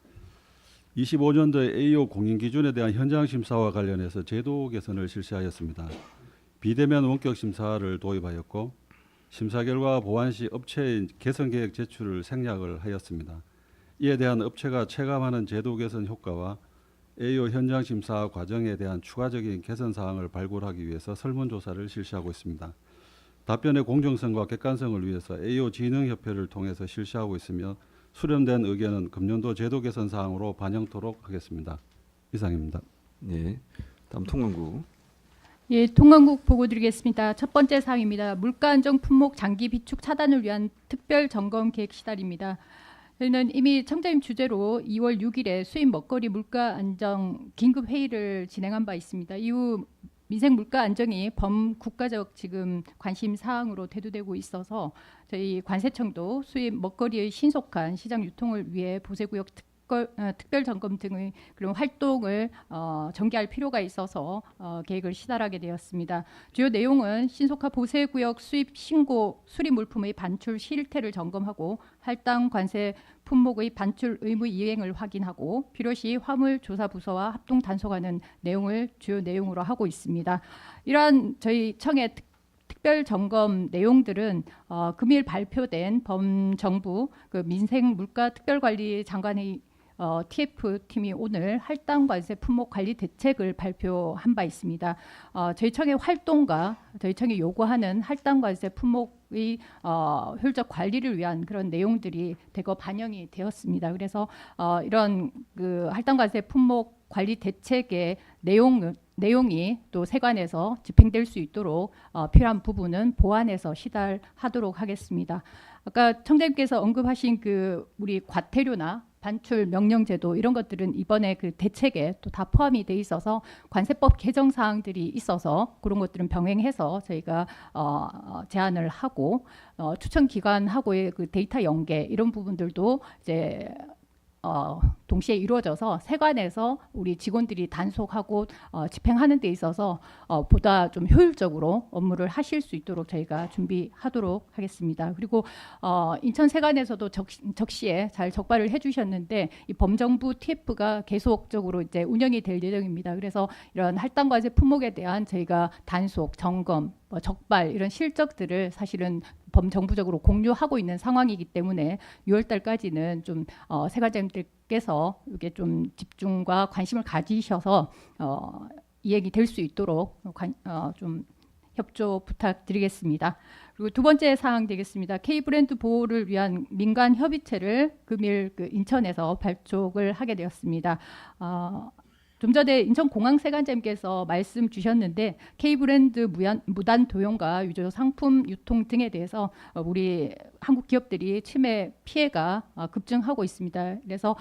25년도에 AO 공인 기준에 대한 현장 심사와 관련해서 제도 개선을 실시하였습니다. 비대면 원격 심사를 도입하였고, 심사 결과 보완 시 업체의 개선 계획 제출을 생략을 하였습니다. 이에 대한 업체가 체감하는 제도 개선 효과와 AO 현장 심사 과정에 대한 추가적인 개선 사항을 발굴하기 위해서 설문조사를 실시하고 있습니다. 답변의 공정성과 객관성을 위해서 AO 진흥협회를 통해서 실시하고 있으며, 수렴된 의견은 금년도 제도 개선 사항으로 반영토록 하겠습니다. 이상입니다.
네, 다음 통관국.
예, 통관국 보고 드리겠습니다. 첫 번째 사항입니다. 물가 안정 품목 장기 비축 차단을 위한 특별 점검 계획 시달입니다. 저희는 이미 청장님 주재로 2월 6일에 수입 먹거리 물가 안정 긴급 회의를 진행한 바 있습니다. 이후 민생 물가 안정이 범국가적 지금 관심 사항으로 대두되고 있어서 저희 관세청도 수입 먹거리의 신속한 시장 유통을 위해 보세구역 특별 점검 등의 그런 활동을 전개할 필요가 있어서 계획을 시달하게 되었습니다. 주요 내용은 신속화 보세구역 수입 신고 수리 물품의 반출 실태를 점검하고 할당 관세 품목의 반출 의무 이행을 확인하고 필요시 화물조사부서와 합동 단속하는 내용을 주요 내용으로 하고 있습니다. 이러한 저희 청의 특별 점검 내용들은 금일 발표된 범정부 그 민생 물가 특별관리 장관의 TF팀이 오늘 할당 관세 품목 관리 대책을 발표한 바 있습니다. 저희 청의 활동과 저희 청이 요구하는 할당 관세 품목의 효율적 관리를 위한 그런 내용들이 대거 반영이 되었습니다. 그래서 이런 그 할당 관세 품목 관리 대책의 내용이 또 세관에서 집행될 수 있도록 필요한 부분은 보완해서 시달하도록 하겠습니다. 아까 청장님께서 언급하신 그 우리 과태료나 반출 명령제도 이런 것들은 이번에 그 대책에 또 다 포함이 돼 있어서 관세법 개정 사항들이 있어서 그런 것들은 병행해서 저희가 제안을 하고 추천 기관하고의 그 데이터 연계 이런 부분들도 이제 동시에 이루어져서 세관에서 우리 직원들이 단속하고 집행하는 데 있어서 보다 좀 효율적으로 업무를 하실 수 있도록 저희가 준비하도록 하겠습니다. 그리고 인천 세관에서도 적시에 잘 적발을 해주셨는데 이 범정부 TF가 계속적으로 이제 운영이 될 예정입니다. 그래서 이런 할당과세 품목에 대한 저희가 단속, 점검, 적발 이런 실적들을 사실은 범정부적으로 공유하고 있는 상황이기 때문에 6월 달까지는 좀 세관장님들께서 이게 좀 집중과 관심을 가지셔서 이행이 될 수 있도록 좀 협조 부탁드리겠습니다. 그리고 두 번째 사항 되겠습니다. K브랜드 보호를 위한 민간 협의체를 금일 그 인천에서 발족을 하게 되었습니다. 좀 전에 인천공항세관장님께서 말씀 주셨는데 K브랜드 무단 도용과 위조 상품 유통 등에 대해서 우리 한국 기업들이 침해 피해가 급증하고 있습니다. 그래서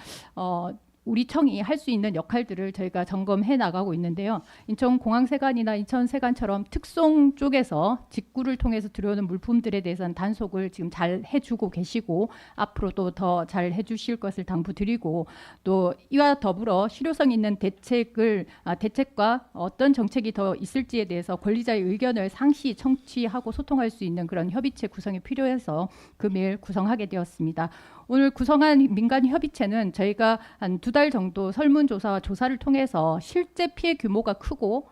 우리 청이 할 수 있는 역할들을 저희가 점검해 나가고 있는데요. 인천공항세관이나 인천세관처럼 특송 쪽에서 직구를 통해서 들여오는 물품들에 대해서는 단속을 지금 잘 해주고 계시고 앞으로도 더 잘 해주실 것을 당부드리고 또 이와 더불어 실효성 있는 대책과 어떤 정책이 더 있을지에 대해서 권리자의 의견을 상시 청취하고 소통할 수 있는 그런 협의체 구성이 필요해서 금일 구성하게 되었습니다. 오늘 구성한 민간 협의체는 저희가 한 2달 정도 설문조사와 조사를 통해서 실제 피해 규모가 크고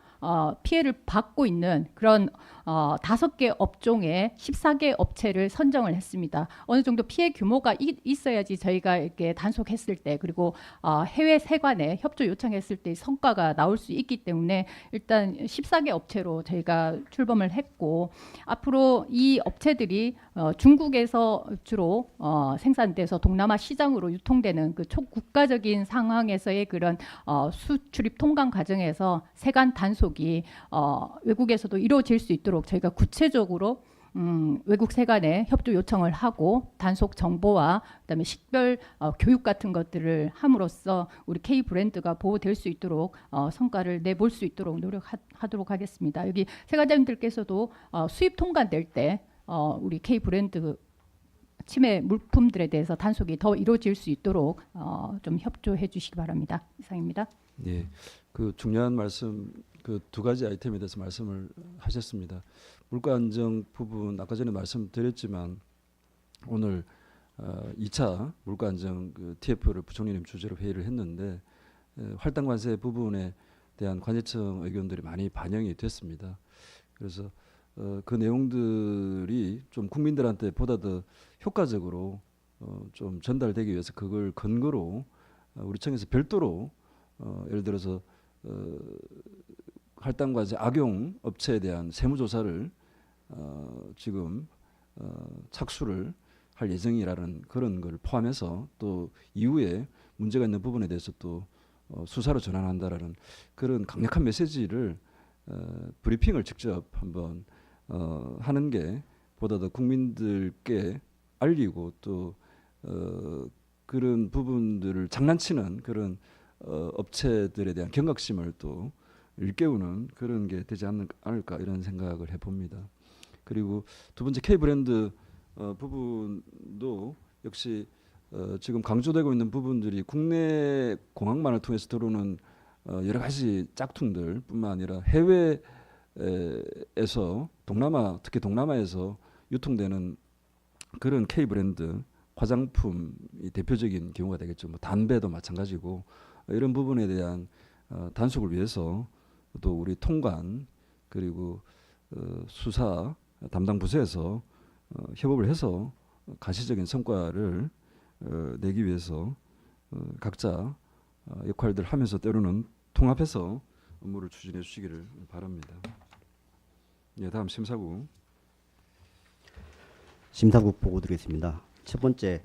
피해를 받고 있는 그런 5개 업종의 14개 업체를 선정을 했습니다. 어느 정도 피해 규모가 있어야지 저희가 이렇게 단속했을 때 그리고 해외 세관에 협조 요청했을 때 성과가 나올 수 있기 때문에 일단 14개 업체로 저희가 출범을 했고 앞으로 이 업체들이 중국에서 주로 생산돼서 동남아 시장으로 유통되는 그 초국가적인 상황에서의 그런 수출입 통관 과정에서 세관 단속이 외국에서도 이루어질 수 있도록 저희가 구체적으로 외국 세관에 협조 요청을 하고 단속 정보와 그다음에 식별 교육 같은 것들을 함으로써 우리 K 브랜드가 보호될 수 있도록 성과를 내볼 수 있도록 노력하도록 하겠습니다. 여기 세관장님들께서도 수입 통관될 때 우리 K 브랜드 침해 물품들에 대해서 단속이 더 이루어질 수 있도록 좀 협조해 주시기 바랍니다. 이상입니다.
예, 그 중요한 말씀 그 2가지 아이템에 대해서 말씀을 하셨습니다. 물가 안정 부분 아까 전에 말씀드렸지만 오늘 2차 물가 안정 그 TF를 부총리님 주재로 회의를 했는데 할당 관세 부분에 대한 관세청 의견들이 많이 반영이 됐습니다. 그래서 그 내용들이 좀 국민들한테 보다 더 효과적으로 좀 전달되기 위해서 그걸 근거로 우리 청에서 별도로 예를 들어서 할당과세 악용 업체에 대한 세무조사를 지금 착수를 할 예정이라는 그런 걸 포함해서 또 이후에 문제가 있는 부분에 대해서 또 수사로 전환한다라는 그런 강력한 메시지를 브리핑을 직접 한번 하는 게 보다 더 국민들께 알리고 또 그런 부분들을 장난치는 그런 업체들에 대한 경각심을 또 일깨우는 그런 게 되지 않을까 이런 생각을 해봅니다. 그리고 두 번째 K브랜드 부분도 역시 지금 강조되고 있는 부분들이 국내 공항만을 통해서 들어오는 여러 가지 짝퉁들뿐만 아니라 해외에서 동남아 특히 동남아에서 유통되는 그런 K브랜드 화장품이 대표적인 경우가 되겠죠. 뭐 담배도 마찬가지고 이런 부분에 대한 단속을 위해서 또 우리 통관 그리고 수사 담당 부서에서 협업을 해서 가시적인 성과를 내기 위해서 각자 역할들 하면서 때로는 통합해서 업무를 추진해 주시기를 바랍니다. 예, 다음 심사국
보고 드리겠습니다. 첫 번째,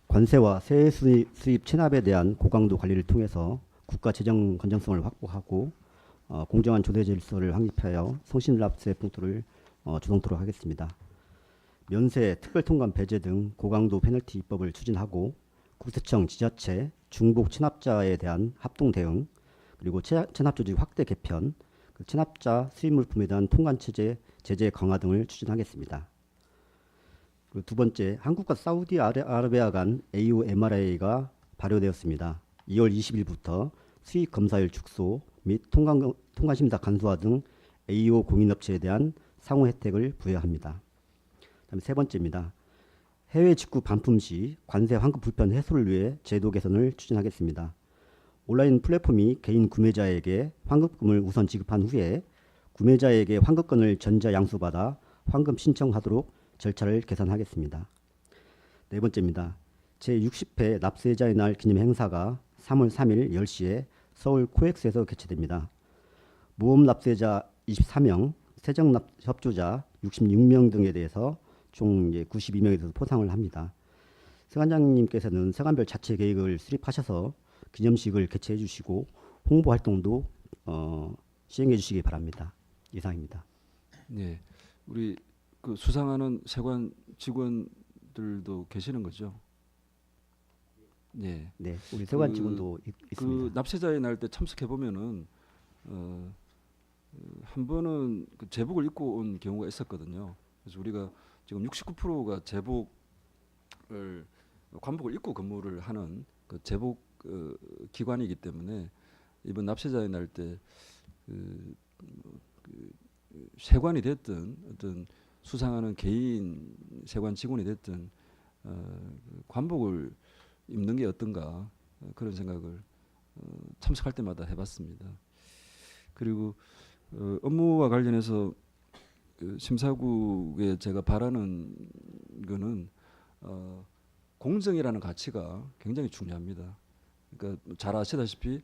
관세와 세액 수입 체납에 대한 고강도 관리를 통해서 국가 재정 건전성을 확보하고 공정한 조세 질서를 확립하여 성신납세 풍토를 주동토록 하겠습니다. 면세, 특별통관 배제 등 고강도 페널티 입법을 추진하고 국세청, 지자체, 중복 체납자에 대한 합동 대응, 그리고 체납 조직 확대 개편, 그 체납자 수입 물품에 대한 통관 체제 제재 강화 등을 추진하겠습니다. 그리고 두 번째, 한국과 사우디아라비아 간 AU-MRA가 발효되었습니다. 2월 20일부터 수익 검사율 축소 및 통관심사 간소화 등 AO 공인업체에 대한 상호 혜택을 부여합니다. 다음 세 번째입니다. 해외 직구 반품 시 관세 환급 불편 해소를 위해 제도 개선을 추진하겠습니다. 온라인 플랫폼이 개인 구매자에게 환급금을 우선 지급한 후에 구매자에게 환급권을 전자 양수받아 환급 신청하도록 절차를 개선하겠습니다. 네 번째입니다. 제60회 납세자의 날 기념 행사가 3월 3일 10시에 서울 코엑스에서 개최됩니다. 모험 납세자 24명, 세정 협조자 66명 등에 대해서 총 92명에 대해서 포상을 합니다. 세관장님께서는 세관별 자체 계획을 수립하셔서 기념식을 개최해 주시고 홍보 활동도 시행해 주시기 바랍니다. 이상입니다.
네, 우리 그 수상하는 세관 직원들도 계시는 거죠? 네.
네, 우리 세관 직원도 있습니다.
그 납세자의 날 때 참석해 보면은 한 번은 그 제복을 입고 온 경우가 있었거든요. 그래서 우리가 지금 69%가 제복을 관복을 입고 근무를 하는 그 제복 기관이기 때문에 이번 납세자의 날 때 세관이 됐든 어떤 수상하는 개인 세관 직원이 됐든 관복을 입는 게 어떤가 그런 생각을 참석할 때마다 해봤습니다. 그리고 업무와 관련해서 심사국에 제가 바라는 거는 공정이라는 가치가 굉장히 중요합니다. 그러니까 잘 아시다시피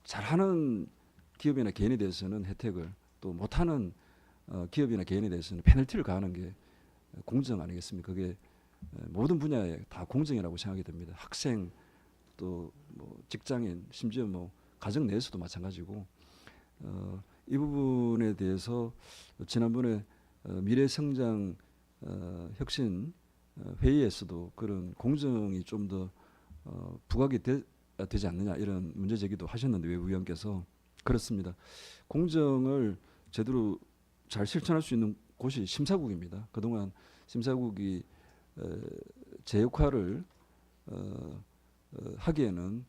잘하는 기업이나 개인에 대해서는 혜택을 또 못하는 기업이나 개인에 대해서는 페널티를 가하는 게 공정 아니겠습니까? 그게 모든 분야에 다 공정이라고 생각이 됩니다. 학생 또 뭐 직장인 심지어 뭐 가정 내에서도 마찬가지고 이 부분에 대해서 지난번에 미래성장 혁신 회의에서도 그런 공정이 좀 더 부각이 되지 않느냐 이런 문제 제기도 하셨는데 외부위원께서 그렇습니다. 공정을 제대로 잘 실천할 수 있는 곳이 심사국입니다. 그동안 심사국이 제 역할을 하기에는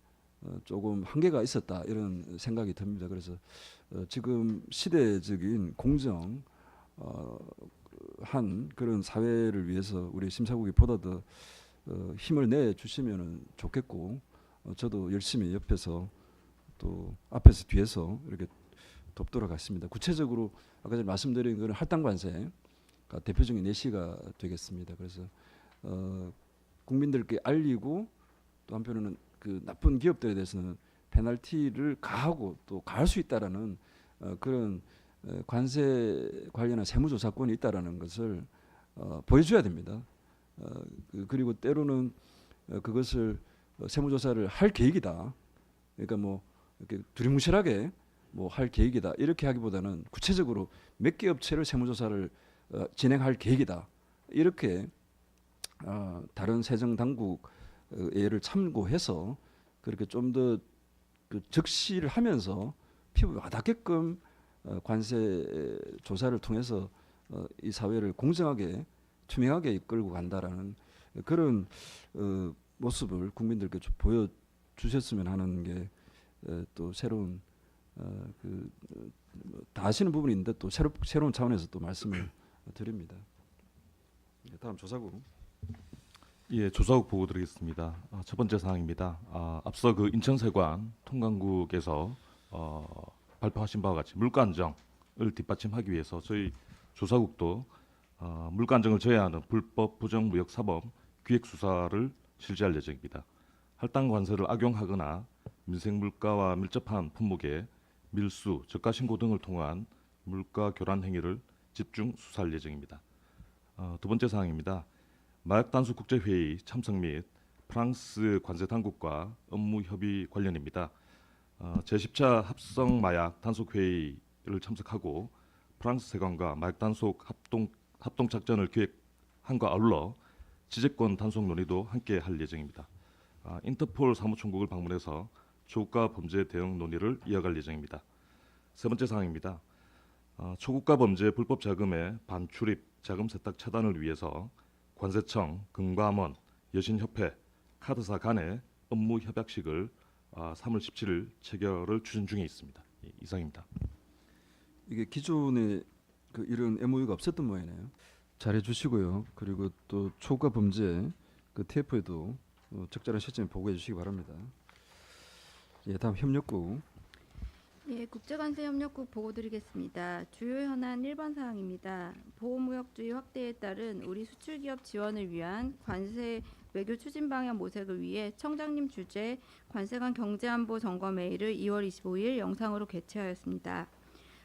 조금 한계가 있었다 이런 생각이 듭니다. 그래서 지금 시대적인 공정 한 그런 사회를 위해서 우리 심사국이 보다 더 힘을 내 주시면 좋겠고 저도 열심히 옆에서 또 앞에서 뒤에서 이렇게 돕도록 하겠습니다. 구체적으로 아까 전에 말씀드린 것은 할당관세가 대표적인 예시가 되겠습니다. 그래서 국민들께 알리고 또 한편으로는 그 나쁜 기업들에 대해서는 페널티를 가하고 또 가할 수 있다라는 그런 관세 관련한 세무조사권이 있다라는 것을 보여줘야 됩니다. 그리고 때로는 그것을 세무조사를 할 계획이다. 그러니까 뭐 이렇게 두리뭉실하게 뭐 할 계획이다 이렇게 하기보다는 구체적으로 몇 개 업체를 세무조사를 진행할 계획이다 이렇게 다른 세정 당국 예를 참고해서 그렇게 좀 더 그 적시를 하면서 피부에 와닿게끔 관세 조사를 통해서 이 사회를 공정하게 투명하게 이끌고 간다라는 그런 모습을 국민들께 좀 보여주셨으면 하는 게 또 새로운 다 아시는 부분이 있는데 또 새로운 차원에서 또 말씀을 드립니다. 다음 조사국.
예, 조사국 보고 드리겠습니다. 첫 번째 사항입니다. 앞서 그 인천세관 통관국에서 발표하신 바와 같이 물가 안정을 뒷받침하기 위해서 저희 조사국도 물가 안정을 저해하는 불법 부정무역 사범 기획 수사를 실시할 예정입니다. 할당 관세를 악용하거나 민생 물가와 밀접한 품목의 밀수, 저가 신고 등을 통한 물가 교란 행위를 집중 수사할 예정입니다. 두 번째 사항입니다. 마약 단속 국제회의 참석 및 프랑스 관세 당국과 업무 협의 관련입니다. 제10차 합성 마약 단속 회의를 참석하고 프랑스 세관과 마약 단속 합동 작전을 기획한과 아울러 지재권 단속 논의도 함께 할 예정입니다. 인터폴 사무총국을 방문해서 초국가 범죄 대응 논의를 이어갈 예정입니다. 세 번째 사항입니다. 초국가 범죄 불법 자금의 반출입, 자금 세탁 차단을 위해서 관세청, 금감원, 여신협회, 카드사 간의 업무 협약식을 3월 17일 체결을 추진 중에 있습니다. 이상입니다.
이게 기존에 이런 MOU가 없었던 모양이네요. 잘해 주시고요. 그리고 또 초과 범죄 TF에도 적절한 시점에 보고해 주시기 바랍니다. 예, 다음 협력국.
예, 국제관세협력국 보고드리겠습니다. 주요 현안 1번 사항입니다. 보호무역주의 확대에 따른 우리 수출기업 지원을 위한 관세 외교 추진 방향 모색을 위해 청장님 주재 관세관 경제안보 점검 회의를 2월 25일 영상으로 개최하였습니다.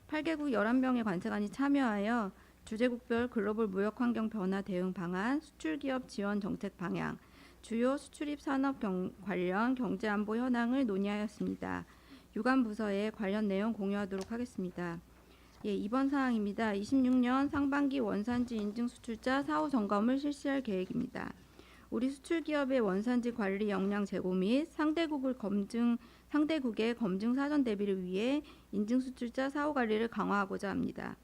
8개국 11명의 관세관이 참여하여 주재국별 글로벌 무역 환경 변화 대응 방안, 수출기업 지원 정책 방향, 주요 수출입 산업 관련 경제안보 현황을 논의하였습니다. 유관 부서에 관련 내용 공유하도록 하겠습니다. 예, 2번 사항입니다. 26년 상반기 원산지 인증 수출자 사후 점검을 실시할 계획입니다. 우리 수출기업의 원산지 관리 역량 제고 및 상대국의 검증 사전 대비를 위해 인증 수출자 사후 관리를 강화하고자 합니다.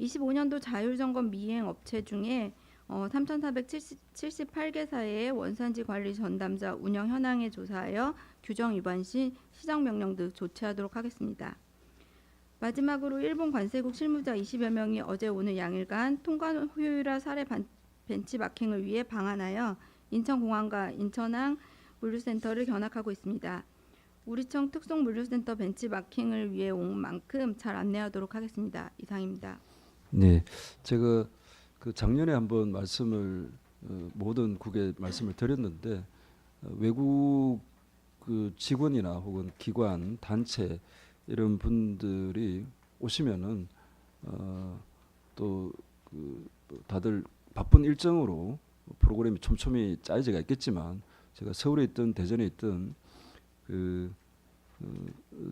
25년도 자율점검 미행 업체 중에 3,478개사의 원산지 관리 전담자 운영 현황에 조사하여 규정 위반 시 시정 명령 등 조치하도록 하겠습니다. 마지막으로 일본 관세국 실무자 20여 명이 어제 오늘 양일간 통관 효율화 사례 벤치마킹을 위해 방한하여 인천공항과 인천항 물류센터를 견학하고 있습니다. 우리청 특송물류센터 벤치마킹을 위해 온 만큼 잘 안내하도록 하겠습니다. 이상입니다.
네, 제가 작년에 한번 말씀을 모든 국에 말씀을 드렸는데 외국 직원이나 혹은 기관, 단체 이런 분들이 오시면은 또 다들 바쁜 일정으로 프로그램이 촘촘히 짜여져가 있겠지만 제가 서울에 있든 대전에 있든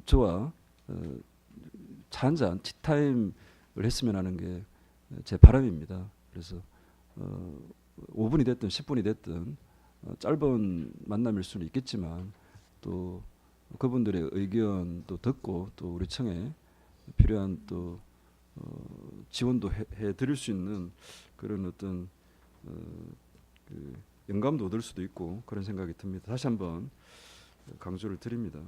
저와 차 한잔 티타임을 했으면 하는 게 제 바람입니다. 그래서 5분이 됐든 10분이 됐든 짧은 만남일 수는 있겠지만 또 그분들의 의견도 듣고 또 우리 청에 필요한 또 지원도 해 드릴 수 있는 그런 어떤 영감도 얻을 수도 있고 그런 생각이 듭니다. 다시 한번 강조를 드립니다.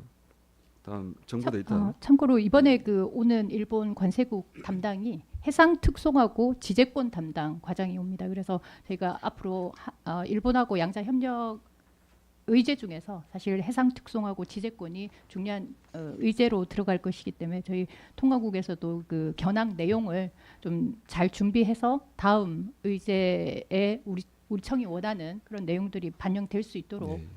다음 정보 데이터.
참고로 이번에 오는 일본 관세국 담당이 해상 특송하고 지재권 담당 과장이 옵니다. 그래서 저희가 앞으로 일본하고 양자 협력 의제 중에서 사실 해상 특송하고 지재권이 중요한 의제로 들어갈 것이기 때문에 저희 통과국에서도 견학 내용을 좀 잘 준비해서 다음 의제에 우리 청이 원하는 그런 내용들이 반영될 수 있도록
네.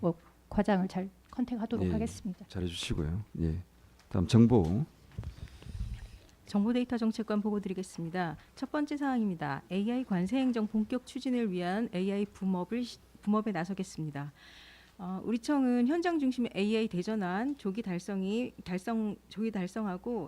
과장을 잘 컨택하도록
예,
하겠습니다.
잘해주시고요. 예, 다음 정보.
정보데이터 정책관 보고 드리겠습니다. 첫 번째 사항입니다. AI 관세 행정 본격 추진을 위한 AI 붐업에 나서겠습니다. 우리 청은 현장 중심의 AI 대전환 조기 달성하고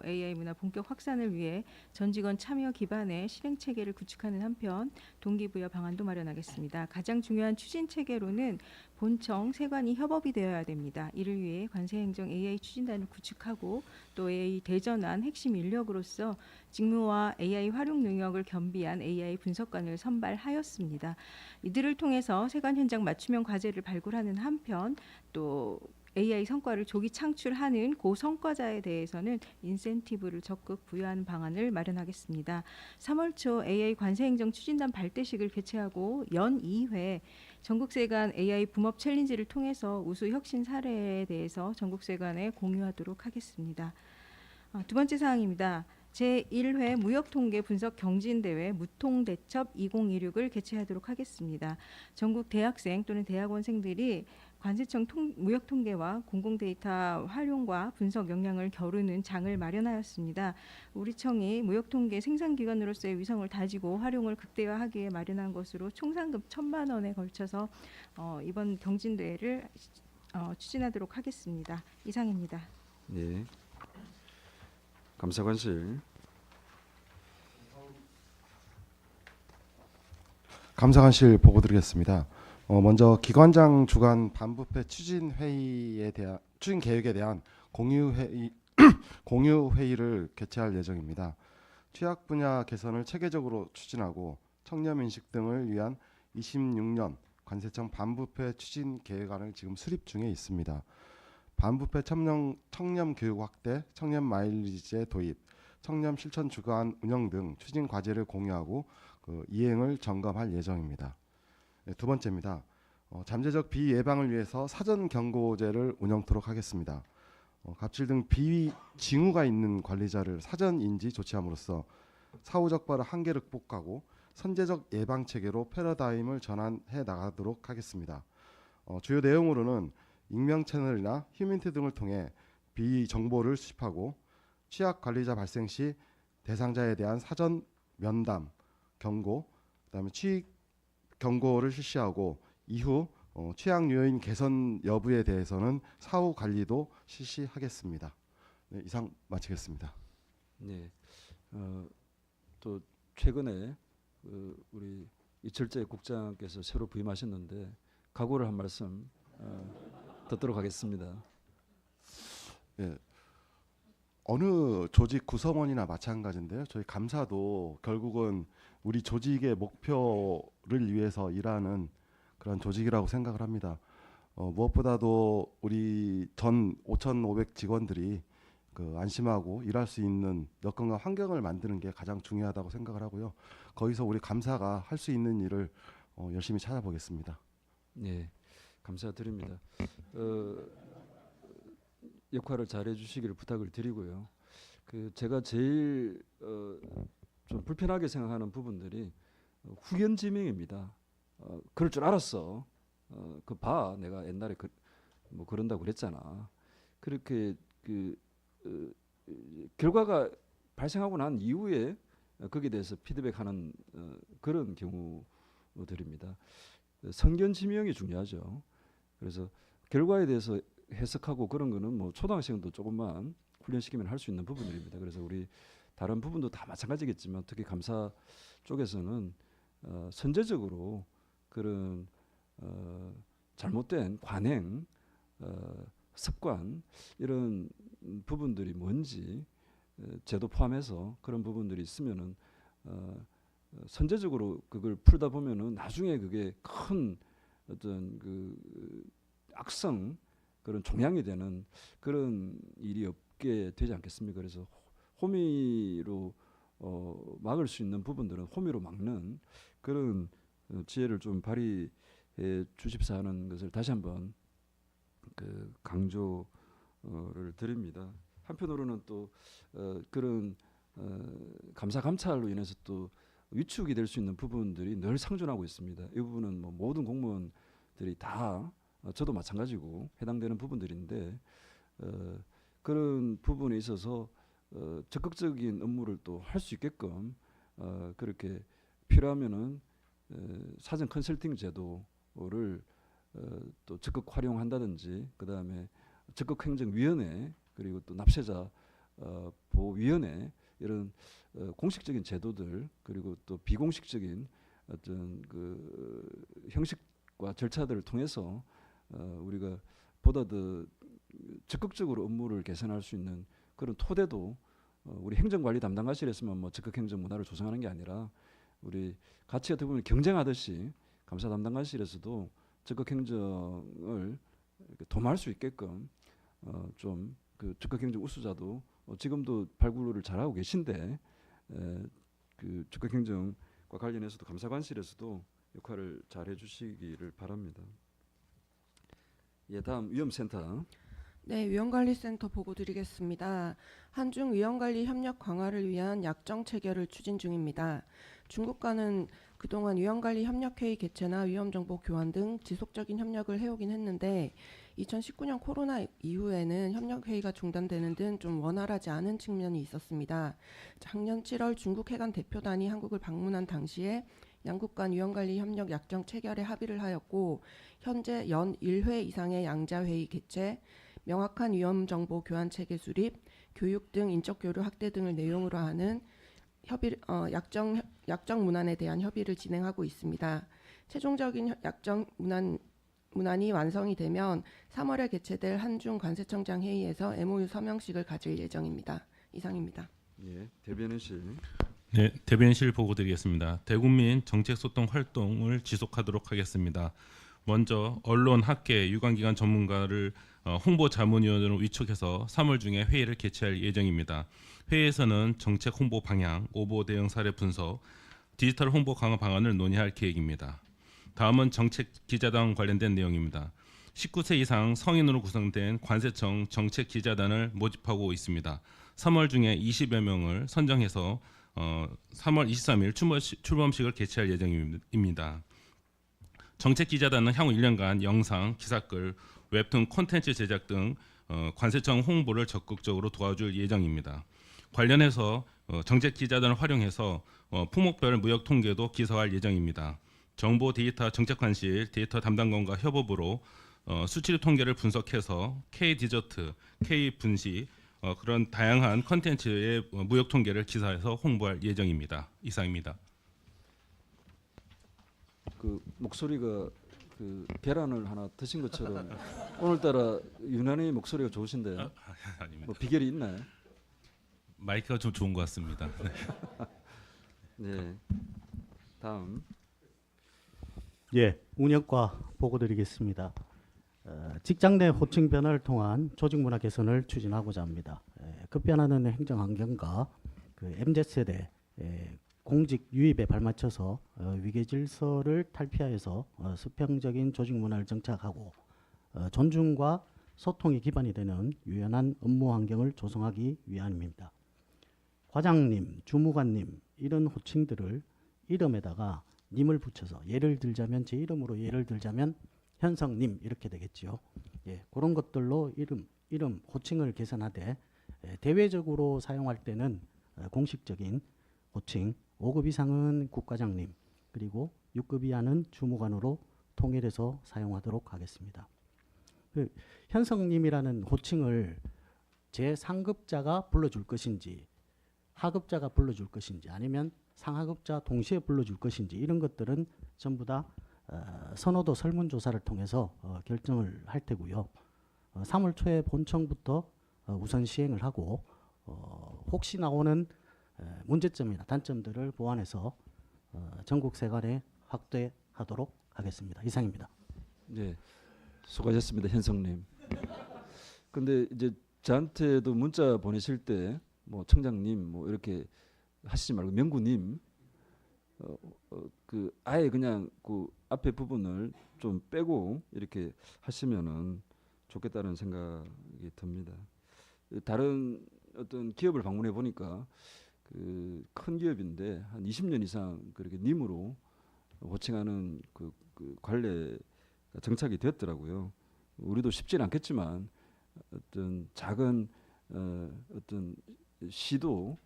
AI 문화 본격 확산을 위해 전 직원 참여 기반의 실행 체계를 구축하는 한편 동기부여 방안도 마련하겠습니다. 가장 중요한 추진 체계로는 본청 세관이 협업이 되어야 됩니다. 이를 위해 관세행정 AI 추진단을 구축하고 또 AI 대전환 핵심 인력으로서 직무와 AI 활용 능력을 겸비한 AI 분석관을 선발하였습니다. 이들을 통해서 세관 현장 맞춤형 과제를 발굴하는 한편 또 AI 성과를 조기 창출하는 고성과자에 대해서는 인센티브를 적극 부여하는 방안을 마련하겠습니다. 3월 초 AI 관세행정 추진단 발대식을 개최하고 연 2회 전국세관 AI 붐업 챌린지를 통해서 우수 혁신 사례에 대해서 전국세관에 공유하도록 하겠습니다. 두 번째 사항입니다. 제1회 무역통계 분석 경진대회 무통대첩 2026을 개최하도록 하겠습니다. 전국 대학생 또는 대학원생들이 관세청 무역통계와 공공데이터 활용과 분석 역량을 겨루는 장을 마련하였습니다. 우리 청이 무역통계 생산기관으로서의 위성을 다지고 활용을 극대화하기 위해 마련한 것으로 총 상금 1,000만 원에 걸쳐서 이번 경진대회를 추진하도록 하겠습니다. 이상입니다.
네. 감사관실.
감사관실 보고 드리겠습니다. 먼저 기관장 주간 반부패 추진 계획에 대한 공유 회의를 개최할 예정입니다. 취약 분야 개선을 체계적으로 추진하고 청렴 인식 등을 위한 26년 관세청 반부패 추진 계획안을 지금 수립 중에 있습니다. 반부패 청렴 교육 확대, 청렴 마일리지제 도입, 청렴 실천 주간 운영 등 추진 과제를 공유하고 이행을 점검할 예정입니다. 네, 두 번째입니다. 잠재적 비위 예방을 위해서 사전 경고제를 운영토록 하겠습니다. 갑질 등 비위 징후가 있는 관리자를 사전 인지 조치함으로써 사후 적발을 한계를 극복하고 선제적 예방 체계로 패러다임을 전환해 나가도록 하겠습니다. 주요 내용으로는 익명 채널이나 휴민트 등을 통해 비위 정보를 수집하고 취약 관리자 발생 시 대상자에 대한 사전 면담, 경고, 그다음에 취익 경고를 실시하고 이후 취약 요인 개선 여부에 대해서는 사후 관리도 실시하겠습니다. 네, 이상 마치겠습니다.
네, 또 최근에 우리 이철재 국장께서 새로 부임하셨는데 각오를 한 말씀 듣도록 하겠습니다.
네, 어느 조직 구성원이나 마찬가지인데요. 저희 감사도 결국은 우리 조직의 목표를 위해서 일하는 그런 조직이라고 생각을 합니다. 무엇보다도 우리 전 5,500 직원들이 안심하고 일할 수 있는 여건과 환경을 만드는 게 가장 중요하다고 생각을 하고요. 거기서 우리 감사가 할 수 있는 일을 열심히 찾아보겠습니다.
네, 감사드립니다. 역할을 잘해 주시기를 부탁을 드리고요. 제가 제일 좀 불편하게 생각하는 부분들이 후견 지명입니다. 그럴 줄 알았어. 봐, 내가 옛날에 뭐 그런다고 그랬잖아. 그렇게 결과가 발생하고 난 이후에 거기에 대해서 피드백하는 그런 경우들입니다. 성견 지명이 중요하죠. 그래서 결과에 대해서 해석하고 그런 거는 뭐 초등학생도 조금만 훈련시키면 할 수 있는 부분들입니다. 그래서 우리 다른 부분도 다 마찬가지겠지만 특히 감사 쪽에서는 선제적으로 그런 잘못된 관행, 습관 이런 부분들이 뭔지 제도 포함해서 그런 부분들이 있으면은 선제적으로 그걸 풀다 보면은 나중에 그게 큰 어떤 악성 그런 종양이 되는 그런 일이 없게 되지 않겠습니까? 그래서 호미로 막을 수 있는 부분들은 호미로 막는 그런 지혜를 좀 발휘해 주십사 하는 것을 다시 한번 강조를 드립니다. 한편으로는 또 그런 감사 감찰로 인해서 또 위축이 될 수 있는 부분들이 늘 상존하고 있습니다. 이 부분은 뭐 모든 공무원들이 다 저도 마찬가지고 해당되는 부분들인데 그런 부분에 있어서 적극적인 업무를 또 할 수 있게끔 그렇게 필요하면은 사전 컨설팅 제도를 또 적극 활용한다든지 그다음에 적극행정위원회 그리고 또 납세자 보호위원회 이런 공식적인 제도들 그리고 또 비공식적인 어떤 형식과 절차들을 통해서 우리가 보다 더 적극적으로 업무를 개선할 수 있는 그런 토대도 우리 행정관리 담당관실에서만 뭐 적극행정 문화를 조성하는 게 아니라 우리 같이 어떻게 보면 경쟁하듯이 감사 담당관실에서도 적극행정을 도모할 수 있게끔 좀 적극행정 우수자도 지금도 발굴을 잘하고 계신데 적극행정과 관련해서도 감사관실에서도 역할을 잘 해주시기를 바랍니다. 예, 다음 위험센터.
네, 위험관리센터 보고 드리겠습니다. 한중 위험관리 협력 강화를 위한 약정 체결을 추진 중입니다. 중국과는 그동안 위험관리 협력회의 개최나 위험정보 교환 등 지속적인 협력을 해오긴 했는데 2019년 코로나 이후에는 협력회의가 중단되는 등 좀 원활하지 않은 측면이 있었습니다. 작년 7월 중국 해관 대표단이 한국을 방문한 당시에 양국 간 위험관리 협력 약정 체결에 합의를 하였고 현재 연 1회 이상의 양자회의 개최, 명확한 위험정보 교환 체계 수립, 교육 등 인적 교류 확대 등을 내용으로 하는 약정 문안에 대한 협의를 진행하고 있습니다. 최종적인 약정 문안이 완성이 되면 3월에 개최될 한중 관세청장 회의에서 MOU 서명식을 가질 예정입니다. 이상입니다.
예, 대변인실.
네, 대변인실 보고 드리겠습니다. 대국민 정책 소통 활동을 지속하도록 하겠습니다. 먼저 언론, 학계, 유관기관 전문가를 홍보 자문위원으로 위촉해서 3월 중에 회의를 개최할 예정입니다. 회의에서는 정책 홍보 방향, 오보 대응 사례 분석, 디지털 홍보 강화 방안을 논의할 계획입니다. 다음은 정책 기자단 관련된 내용입니다. 19세 이상 성인으로 구성된 관세청 정책 기자단을 모집하고 있습니다. 3월 중에 20여 명을 선정해서 3월 23일 출범식을 개최할 예정입니다. 정책 기자단은 향후 1년간 영상, 기사글, 웹툰 콘텐츠 제작 등 관세청 홍보를 적극적으로 도와줄 예정입니다. 관련해서 정책 기자단을 활용해서 품목별 무역 통계도 기사화할 예정입니다. 정보 데이터 정책관실 데이터 담당관과 협업으로 수출입 통계를 분석해서 K-디저트, K-분식 그런 다양한 콘텐츠의 무역 통계를 기사해서 홍보할 예정입니다. 이상입니다.
그 목소리가 그 계란을 하나 드신 것처럼 오늘따라 유난히 목소리가 좋으신데요.
아닙니다.
뭐 비결이 있나요?
마이크가 좀 좋은 것 같습니다. 네.
네. 다음.
예, 운영과 보고 드리겠습니다. 직장 내 호칭 변화를 통한 조직 문화 개선을 추진하고자 합니다. 급변하는 행정 환경과 그 MZ세대 공직 유입에 발맞춰서 위계 질서를 탈피하여서 수평적인 조직 문화를 정착하고 존중과 소통이 기반이 되는 유연한 업무 환경을 조성하기 위함입니다. 과장님, 주무관님 이런 호칭들을 이름에다가 님을 붙여서 예를 들자면 제 이름으로 예를 들자면 현성님 이렇게 되겠지요. 예, 그런 것들로 이름 호칭을 개선하되 대외적으로 사용할 때는 공식적인 호칭 5급 이상은 국과장님 그리고 6급 이하는 주무관으로 통일해서 사용하도록 하겠습니다. 그 현성님이라는 호칭을 제 상급자가 불러줄 것인지 하급자가 불러줄 것인지 아니면 상하급자 동시에 불러줄 것인지 이런 것들은 전부 다 선호도 설문조사를 통해서 결정을 할 테고요. 3월 초에 본청부터 우선 시행을 하고 혹시 나오는 문제점이나 단점들을 보완해서 전국 세관에 확대하도록 하겠습니다. 이상입니다.
네, 수고하셨습니다, 현성님. 근데 이제 저한테도 문자 보내실 때 뭐 청장님 뭐 이렇게 하시지 말고 명구님 그 아예 그냥 그 앞에 부분을 좀 빼고 이렇게 하시면은 좋겠다는 생각이 듭니다. 다른 어떤 기업을 방문해 보니까 그 큰 기업인데 한 20년 이상 그렇게 님으로 호칭하는 그 관례가 정착이 됐더라고요. 우리도 쉽지는 않겠지만 어떤 작은 어떤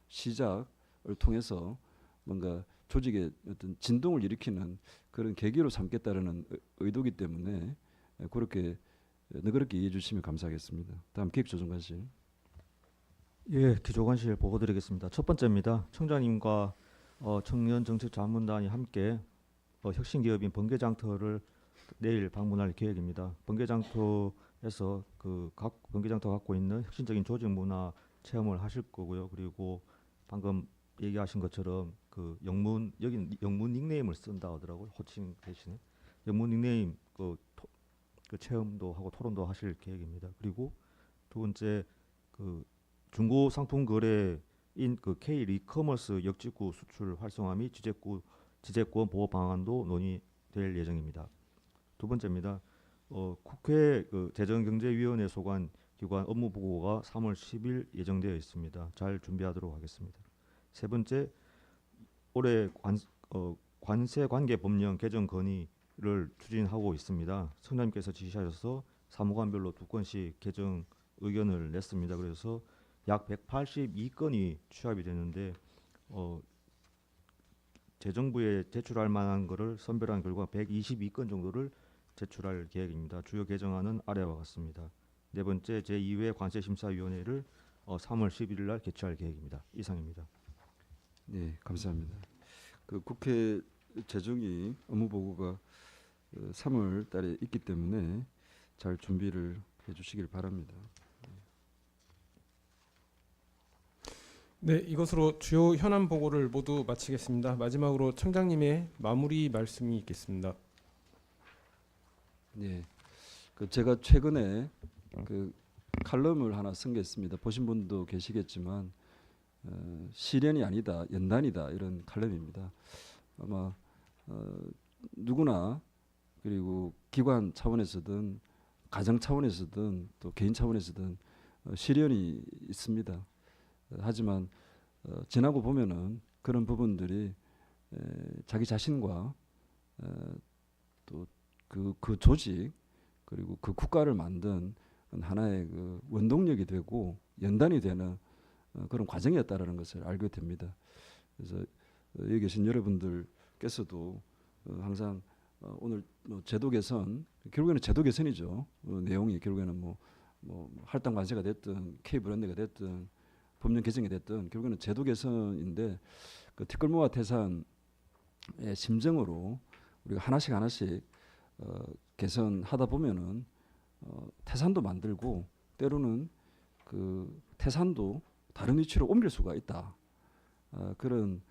시작을 통해서 뭔가 조직의 어떤 진동을 일으키는 그런 계기로 삼겠다라는 의도기 때문에 그렇게 너그럽게 이해해 주시면 감사하겠습니다. 다음 기획조정관실.
예, 기조관실 보고 드리겠습니다. 첫 번째입니다. 청장님과 청년정책자문단이 함께 혁신기업인 번개장터를 내일 방문할 계획입니다. 번개장터에서 각 번개장터가 갖고 있는 혁신적인 조직 문화 체험을 하실 거고요. 그리고 방금 얘기하신 것처럼 여기 영문 닉네임을 쓴다 하더라고요. 호칭 대신에 영문 닉네임 그 체험도 하고 토론도 하실 계획입니다. 그리고 두 번째 중고 상품 거래인 K 리커머스 역직구 수출 활성화 및 지재권 보호 방안도 논의될 예정입니다. 두 번째입니다. 국회 재정경제위원회 소관 기관 업무 보고가 3월 10일 예정되어 있습니다. 잘 준비하도록 하겠습니다. 세 번째, 올해 관세 관계 법령 개정 건의를 추진하고 있습니다. 청장님께서 지시하셔서 사무관별로 2건씩 개정 의견을 냈습니다. 그래서 약 182건이 취합이 되는데 재정부에 제출할 만한 것을 선별한 결과 122건 정도를 제출할 계획입니다. 주요 개정안은 아래와 같습니다. 네 번째, 제2회 관세심사위원회를 3월 11일 날 개최할 계획입니다. 이상입니다.
네, 감사합니다. 그 국회 재정이 업무 보고가 3월 달에 있기 때문에 잘 준비를 해주시길 바랍니다.
네, 이것으로 주요 현안 보고를 모두 마치겠습니다. 마지막으로 청장님의 마무리 말씀이 있겠습니다.
예, 그 제가 최근에 그 칼럼을 하나 쓴 게 있습니다. 보신 분도 계시겠지만 시련이 아니다, 연단이다 이런 칼럼입니다. 아마 누구나 그리고 기관 차원에서든 가정 차원에서든 또 개인 차원에서든 시련이 있습니다. 하지만 지나고 보면은 그런 부분들이 자기 자신과 또 그 조직 그리고 그 국가를 만든 하나의 그 원동력이 되고 연단이 되는 그런 과정이었다라는 것을 알게 됩니다. 그래서 여기 계신 여러분들께서도 항상 오늘 제도 개선 결국에는 제도 개선이죠. 내용이 결국에는 뭐 할당 관세가 됐든 K 브랜드가 됐든 법령 개정이 됐든 결국에는 제도 개선인데 그 티끌모아 태산의 심정으로 우리가 하나씩 개선하다 보면은 태산도 만들고 때로는 그 태산도 다른 위치로 옮길 수가 있다. 그런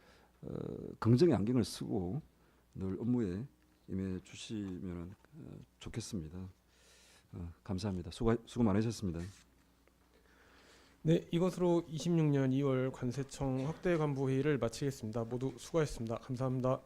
긍정의 안경을 쓰고 늘 업무에 임해 주시면 좋겠습니다. 감사합니다. 수고 많으셨습니다.
네, 이것으로 26년 2월 관세청 확대 간부 회의를 마치겠습니다. 모두 수고하셨습니다. 감사합니다.